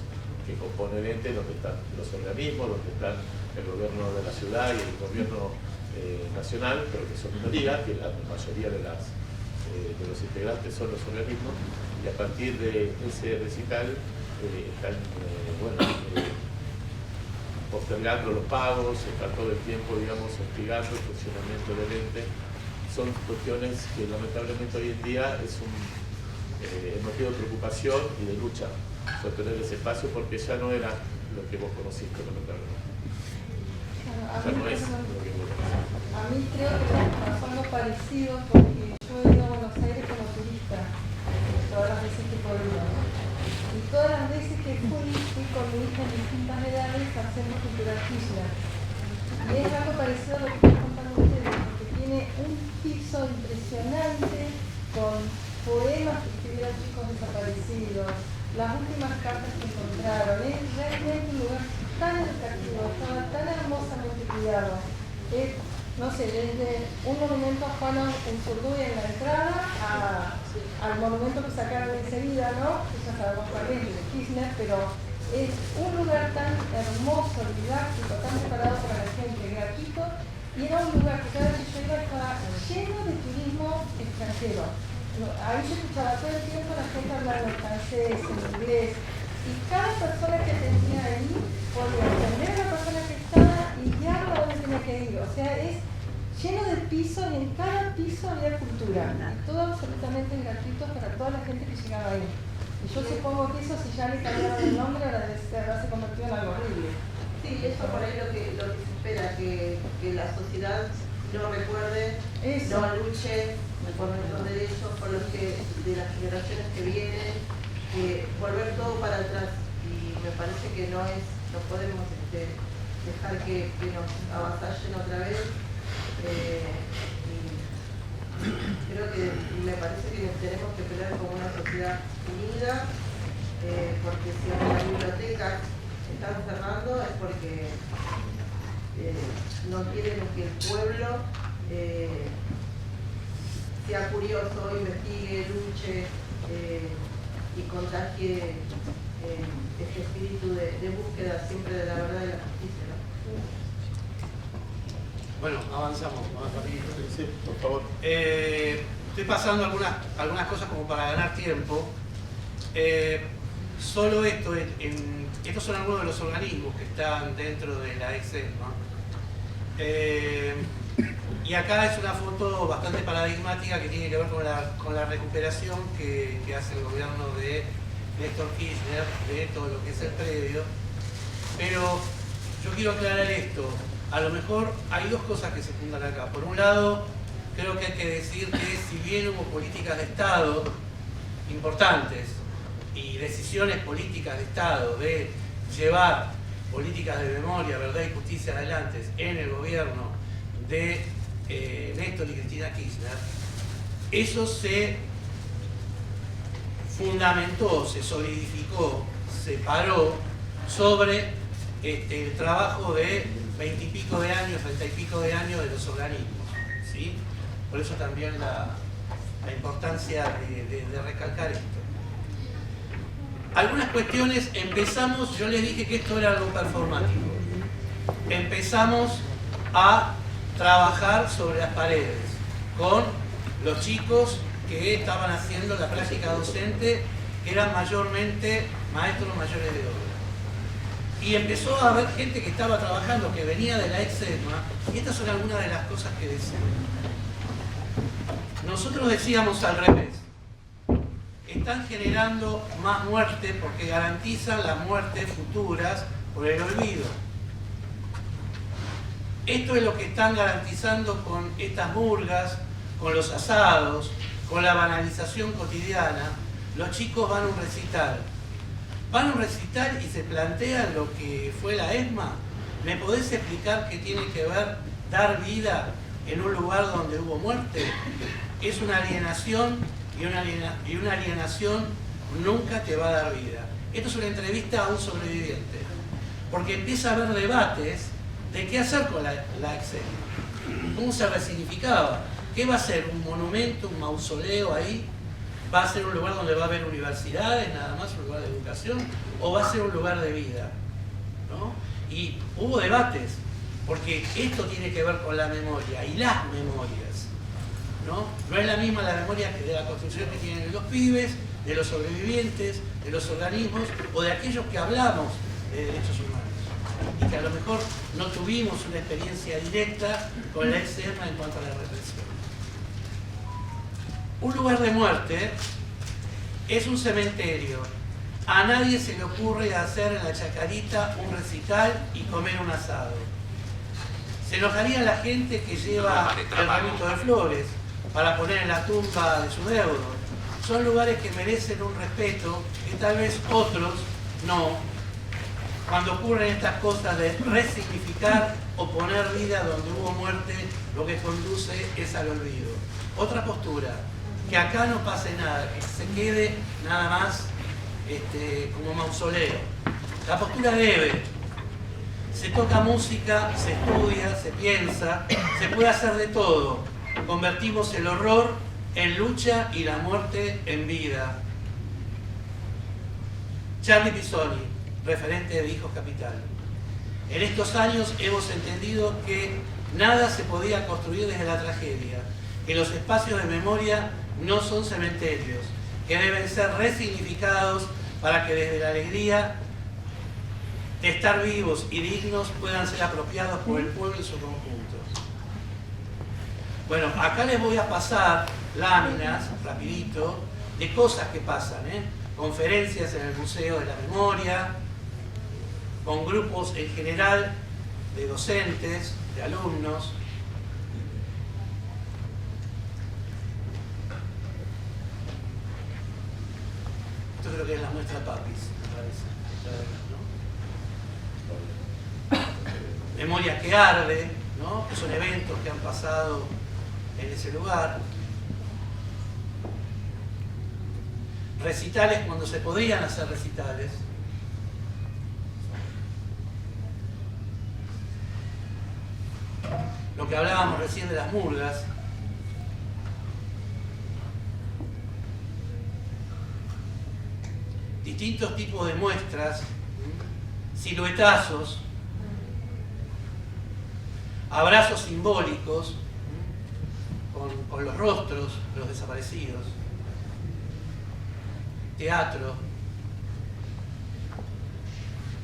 Speaker 2: que compone el ente, donde están los organismos, donde están el gobierno de la ciudad y el gobierno nacional, pero que son minorías, que la mayoría de los integrantes son los organismos, y a partir de ese recital están postergando los pagos, está todo el tiempo, digamos, hostigando el funcionamiento del ente. Son cuestiones que lamentablemente hoy en día es un motivo de preocupación y de lucha sostener ese espacio, porque ya no era lo que vos conociste, lamentablemente.
Speaker 5: Claro,
Speaker 2: Ya no es lo que vos conociste.
Speaker 5: a mí creo que me pasó algo parecido porque yo he ido a Buenos Aires como turista todas las veces que he podido. Y todas las veces que fui con mi hija en distintas edades a Centro Cultural Kirchner. Y es algo parecido a lo que están contando ustedes, porque tiene un piso impresionante con poemas que escribieron chicos desaparecidos, las últimas cartas que encontraron. Es realmente un lugar tan educativo, estaba tan hermosamente cuidado. No sé, desde un monumento a Juan Unzurduy en la entrada al monumento que sacaron enseguida, ¿no? Que ya sabemos cuál es, de Kirchner, pero es un lugar tan hermoso, didáctico, tan preparado para la gente, gratuito, y era un lugar que cada vez que yo iba estaba lleno de turismo extranjero. Ahí se escuchaba todo el tiempo la gente hablando en francés, en inglés, y cada persona que atendía ahí podía atender a la persona que estaba y guiarla a donde tenía que ir. O sea, es lleno de pisos y en cada piso había cultura. Y todo absolutamente gratuito para toda la gente que llegaba ahí. Y yo supongo que eso, si ya le cambiaron el nombre, ahora se convertido en algo horrible.
Speaker 3: Sí, eso por ahí lo que se espera, que la sociedad no recuerde,
Speaker 5: Eso.
Speaker 3: no luche por nuestros derechos, por los que de las generaciones que vienen, volver todo para atrás. Y me parece que no podemos dejar que nos avasallen otra vez. Y creo que me parece que tenemos que pelear como una sociedad unida, porque si las bibliotecas están cerrando es porque no quieren que el pueblo sea curioso, investigue, luche y contagie este espíritu de búsqueda siempre de la verdad y la justicia, ¿no?
Speaker 1: Bueno, avanzamos, vamos rapidito.
Speaker 2: Sí, por favor.
Speaker 1: Estoy pasando algunas cosas como para ganar tiempo. Solo esto, estos son algunos de los organismos que están dentro de la ex-ESMA. Y acá es una foto bastante paradigmática que tiene que ver con la recuperación que hace el gobierno de Néstor Kirchner de todo lo que es el predio. Pero yo quiero aclarar esto. A lo mejor hay dos cosas que se juntan acá. Por un lado, creo que hay que decir que si bien hubo políticas de Estado importantes y decisiones políticas de Estado de llevar políticas de memoria, verdad y justicia adelante en el gobierno de Néstor y Cristina Kirchner, eso se fundamentó, se solidificó, se paró sobre el trabajo de 20 y pico de años, 30 y pico de años de los organismos, ¿sí? Por eso también la importancia de recalcar esto. Algunas cuestiones, empezamos, yo les dije que esto era algo performático. Empezamos a trabajar sobre las paredes con los chicos que estaban haciendo la práctica docente, que eran mayormente maestros mayores de obra. Y empezó a haber gente que estaba trabajando, que venía de la ex-ESMA, y estas son algunas de las cosas que decían. Nosotros decíamos al revés. Están generando más muerte porque garantizan las muertes futuras por el olvido. Esto es lo que están garantizando con estas murgas, con los asados, con la banalización cotidiana. Los chicos van a un recital. Van a un recital y se plantean lo que fue la ESMA. ¿Me podés explicar qué tiene que ver dar vida en un lugar donde hubo muerte? Es una alienación y una alienación nunca te va a dar vida. Esto es una entrevista a un sobreviviente. Porque empieza a haber debates de qué hacer con la ex-ESMA. ¿Cómo se resignificaba? ¿Qué va a ser? ¿Un monumento, un mausoleo ahí? ¿Va a ser un lugar donde va a haber universidades, nada más, un lugar de educación? ¿O va a ser un lugar de vida? ¿No? Y hubo debates, porque esto tiene que ver con la memoria y las memorias. ¿No? No es la misma la memoria de la construcción que tienen los pibes, de los sobrevivientes, de los organismos o de aquellos que hablamos de derechos humanos. y que a lo mejor no tuvimos una experiencia directa con la externa en cuanto a la represión. Un lugar de muerte es un cementerio. A nadie se le ocurre hacer en la Chacarita un recital y comer un asado. Se enojaría la gente que lleva el ramito de flores para poner en la tumba de su deudo. Son lugares que merecen un respeto que tal vez otros no. Cuando ocurren estas cosas de resignificar o poner vida donde hubo muerte, lo que conduce es al olvido. Otra postura, que acá no pase nada, que se quede nada más como mausoleo. La postura debe. Se toca música, se estudia, se piensa, se puede hacer de todo. Convertimos el horror en lucha y la muerte en vida. Charlie Pisoni, referente de Hijos Capital. En estos años hemos entendido que nada se podía construir desde la tragedia, que los espacios de memoria no son cementerios, que deben ser resignificados para que desde la alegría de estar vivos y dignos puedan ser apropiados por el pueblo en su conjunto. Bueno, acá les voy a pasar láminas, rapidito, de cosas que pasan, conferencias en el Museo de la Memoria, con grupos en general de docentes, de alumnos. Esto creo que es la muestra Papis, me parece. ¿No? Memoria que arde, ¿no? Que son eventos que han pasado en ese lugar. Recitales cuando se podían hacer recitales. Lo que hablábamos recién de las murgas. Distintos tipos de muestras, siluetazos, abrazos simbólicos con los rostros de los desaparecidos, teatro,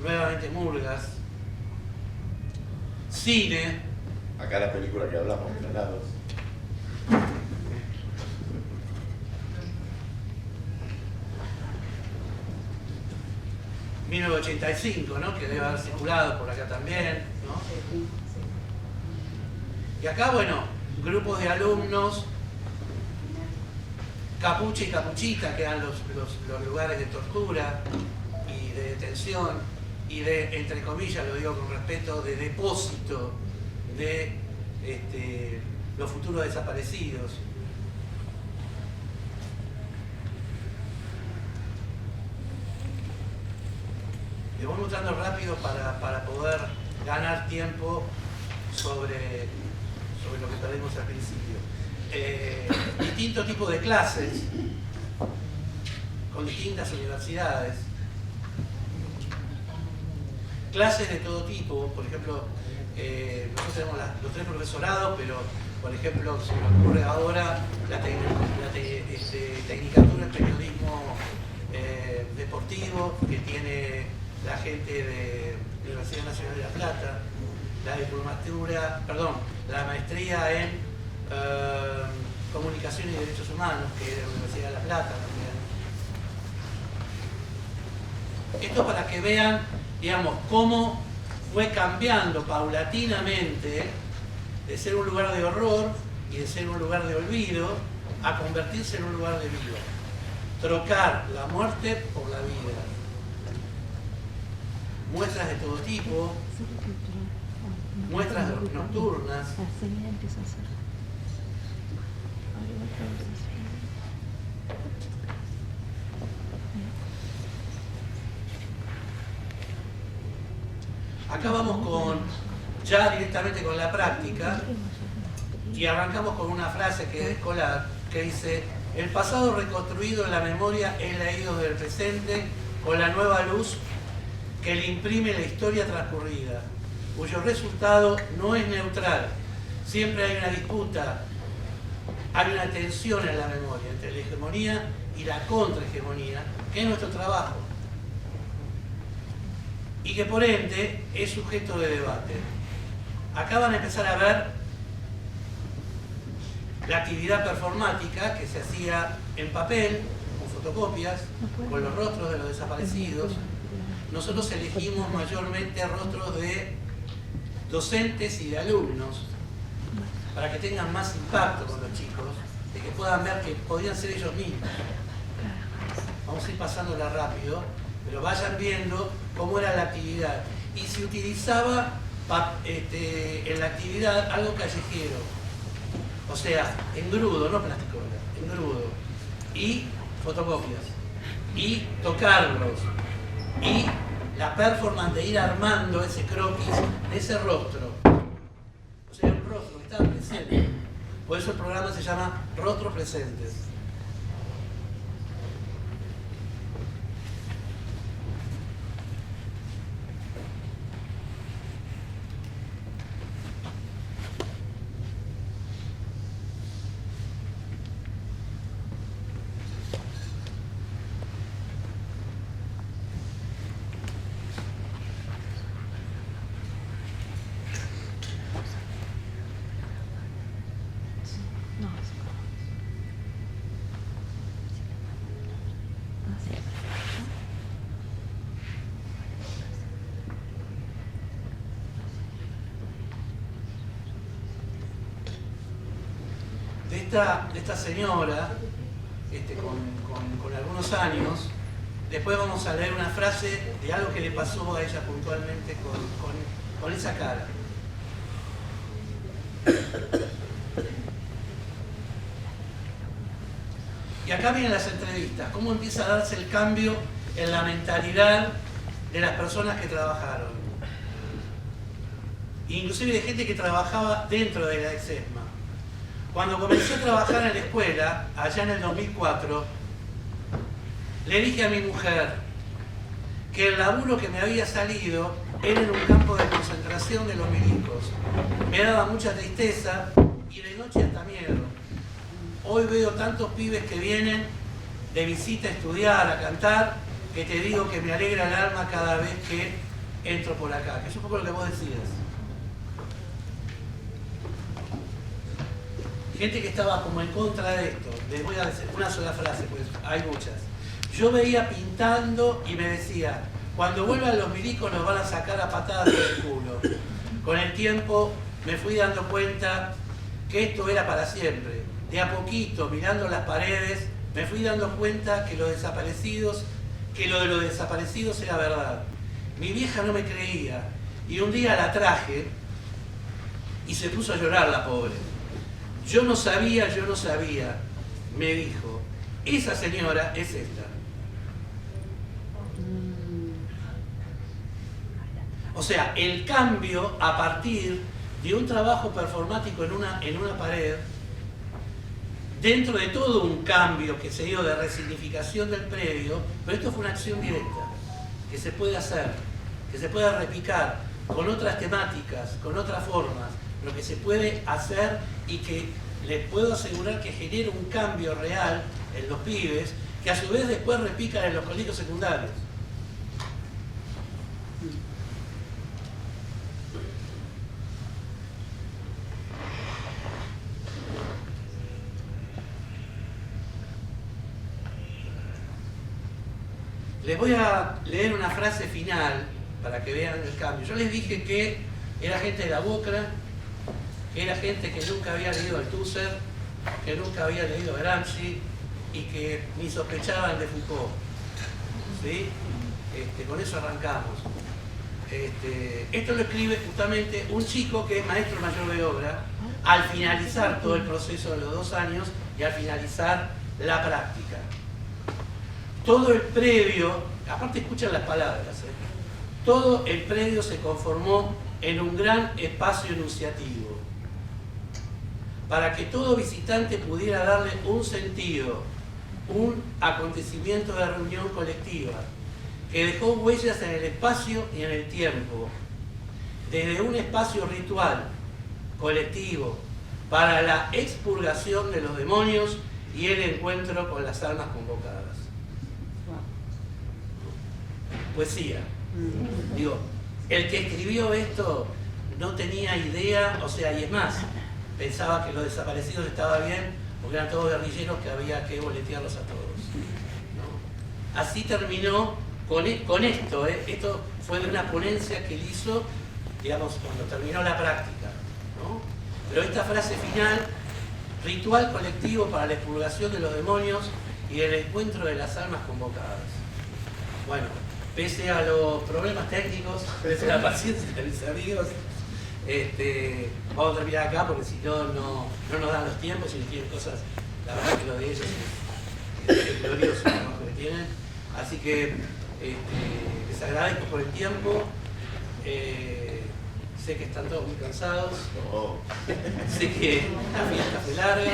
Speaker 1: nuevamente murgas, cine.
Speaker 2: Acá la película que hablamos, Granados.
Speaker 1: ...1985, ¿no? Que debe haber circulado por acá también, ¿no? Y acá, bueno, grupos de alumnos, Capucha y Capuchita, que eran los lugares de tortura y de detención y de, entre comillas, lo digo con respeto, de depósito de los futuros desaparecidos. Les voy mostrando rápido para poder ganar tiempo sobre lo que perdimos al principio. Distintos tipos de clases con distintas universidades. Clases de todo tipo, por ejemplo, nosotros tenemos los 3 profesorados, pero por ejemplo, se me ocurre ahora la tecnicatura en periodismo deportivo que tiene la gente de la Universidad Nacional de La Plata, la maestría en Comunicación y Derechos Humanos, que es de la Universidad de La Plata también. Esto para que vean, digamos, cómo fue cambiando paulatinamente de ser un lugar de horror y de ser un lugar de olvido a convertirse en un lugar de vida. Trocar la muerte por la vida. Muestras de todo tipo, muestras nocturnas. Acá vamos ya directamente con la práctica y arrancamos con una frase que es escolar, que dice: el pasado reconstruido en la memoria es leído del presente con la nueva luz que le imprime la historia transcurrida, cuyo resultado no es neutral. Siempre hay una disputa, hay una tensión en la memoria entre la hegemonía y la contrahegemonía, que es nuestro trabajo. y que por ende es sujeto de debate. Acá van a empezar a ver la actividad performática que se hacía en papel, con fotocopias, con los rostros de los desaparecidos. Nosotros elegimos mayormente rostros de docentes y de alumnos para que tengan más impacto con los chicos, de que puedan ver que podían ser ellos mismos. Vamos a ir pasándola rápido, pero vayan viendo cómo era la actividad. Y se utilizaba en la actividad algo callejero, o sea, engrudo, no plástico, engrudo, y fotocopias, y tocarlos, y la performance de ir armando ese croquis de ese rostro. O sea, un rostro que estaba presente. Por eso el programa se llama Rostros Presentes. De esta señora, con algunos años, después vamos a leer una frase de algo que le pasó a ella puntualmente con esa cara. Y acá vienen las entrevistas, cómo empieza a darse el cambio en la mentalidad de las personas que trabajaron. Inclusive de gente que trabajaba dentro de la EXESMA. Cuando comencé a trabajar en la escuela, allá en el 2004, le dije a mi mujer que el laburo que me había salido era en un campo de concentración de los milicos. Me daba mucha tristeza y de noche hasta miedo. Hoy veo tantos pibes que vienen de visita a estudiar, a cantar, que te digo que me alegra el alma cada vez que entro por acá. Que es un poco lo que vos decías. Gente que estaba como en contra de esto. Les voy a decir una sola frase, pues hay muchas. Yo veía pintando y me decía, cuando vuelvan los milicos nos van a sacar a patadas del culo. Con el tiempo me fui dando cuenta que esto era para siempre. De a poquito, mirando las paredes, me fui dando cuenta que lo de los desaparecidos era verdad. Mi vieja no me creía y un día la traje y se puso a llorar la pobre. Yo no sabía, me dijo, esa señora es esta. O sea, el cambio a partir de un trabajo performático en una pared, dentro de todo un cambio que se dio de resignificación del predio, pero esto fue una acción directa, que se puede hacer, que se puede replicar con otras temáticas, con otras formas, lo que se puede hacer y que les puedo asegurar que genera un cambio real en los pibes, que a su vez después repican en los colegios secundarios. Les voy a leer una frase final para que vean el cambio. Yo les dije que era gente de la UOCRA, que era gente que nunca había leído Althusser, que nunca había leído Gramsci y que ni sospechaban de Foucault. ¿Sí? Con eso arrancamos. Esto lo escribe justamente un chico que es maestro mayor de obra al finalizar todo el proceso de los 2 años y al finalizar la práctica. Todo el predio, aparte escuchan las palabras, todo el predio se conformó en un gran espacio enunciativo para que todo visitante pudiera darle un sentido, un acontecimiento de reunión colectiva que dejó huellas en el espacio y en el tiempo, desde un espacio ritual colectivo para la expurgación de los demonios y el encuentro con las almas convocadas. Poesía. Digo, el que escribió esto no tenía idea, o sea, y es más, pensaba que los desaparecidos estaba bien porque eran todos guerrilleros que había que boletearlos a todos, ¿no? Así terminó con esto, esto fue de una ponencia que él hizo, digamos, cuando terminó la práctica, ¿no? Pero esta frase final, ritual colectivo para la expurgación de los demonios y el encuentro de las almas convocadas. Bueno, pese a los problemas técnicos, pese a la paciencia de mis amigos, vamos a terminar acá porque si no, no nos dan los tiempos y tienen cosas, la verdad que lo de ellos es glorioso el trabajo que tienen. Así que les agradezco por el tiempo. Sé que están todos muy cansados. Sé que la fiesta fue larga.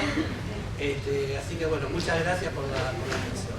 Speaker 1: Así que bueno, muchas gracias por la atención.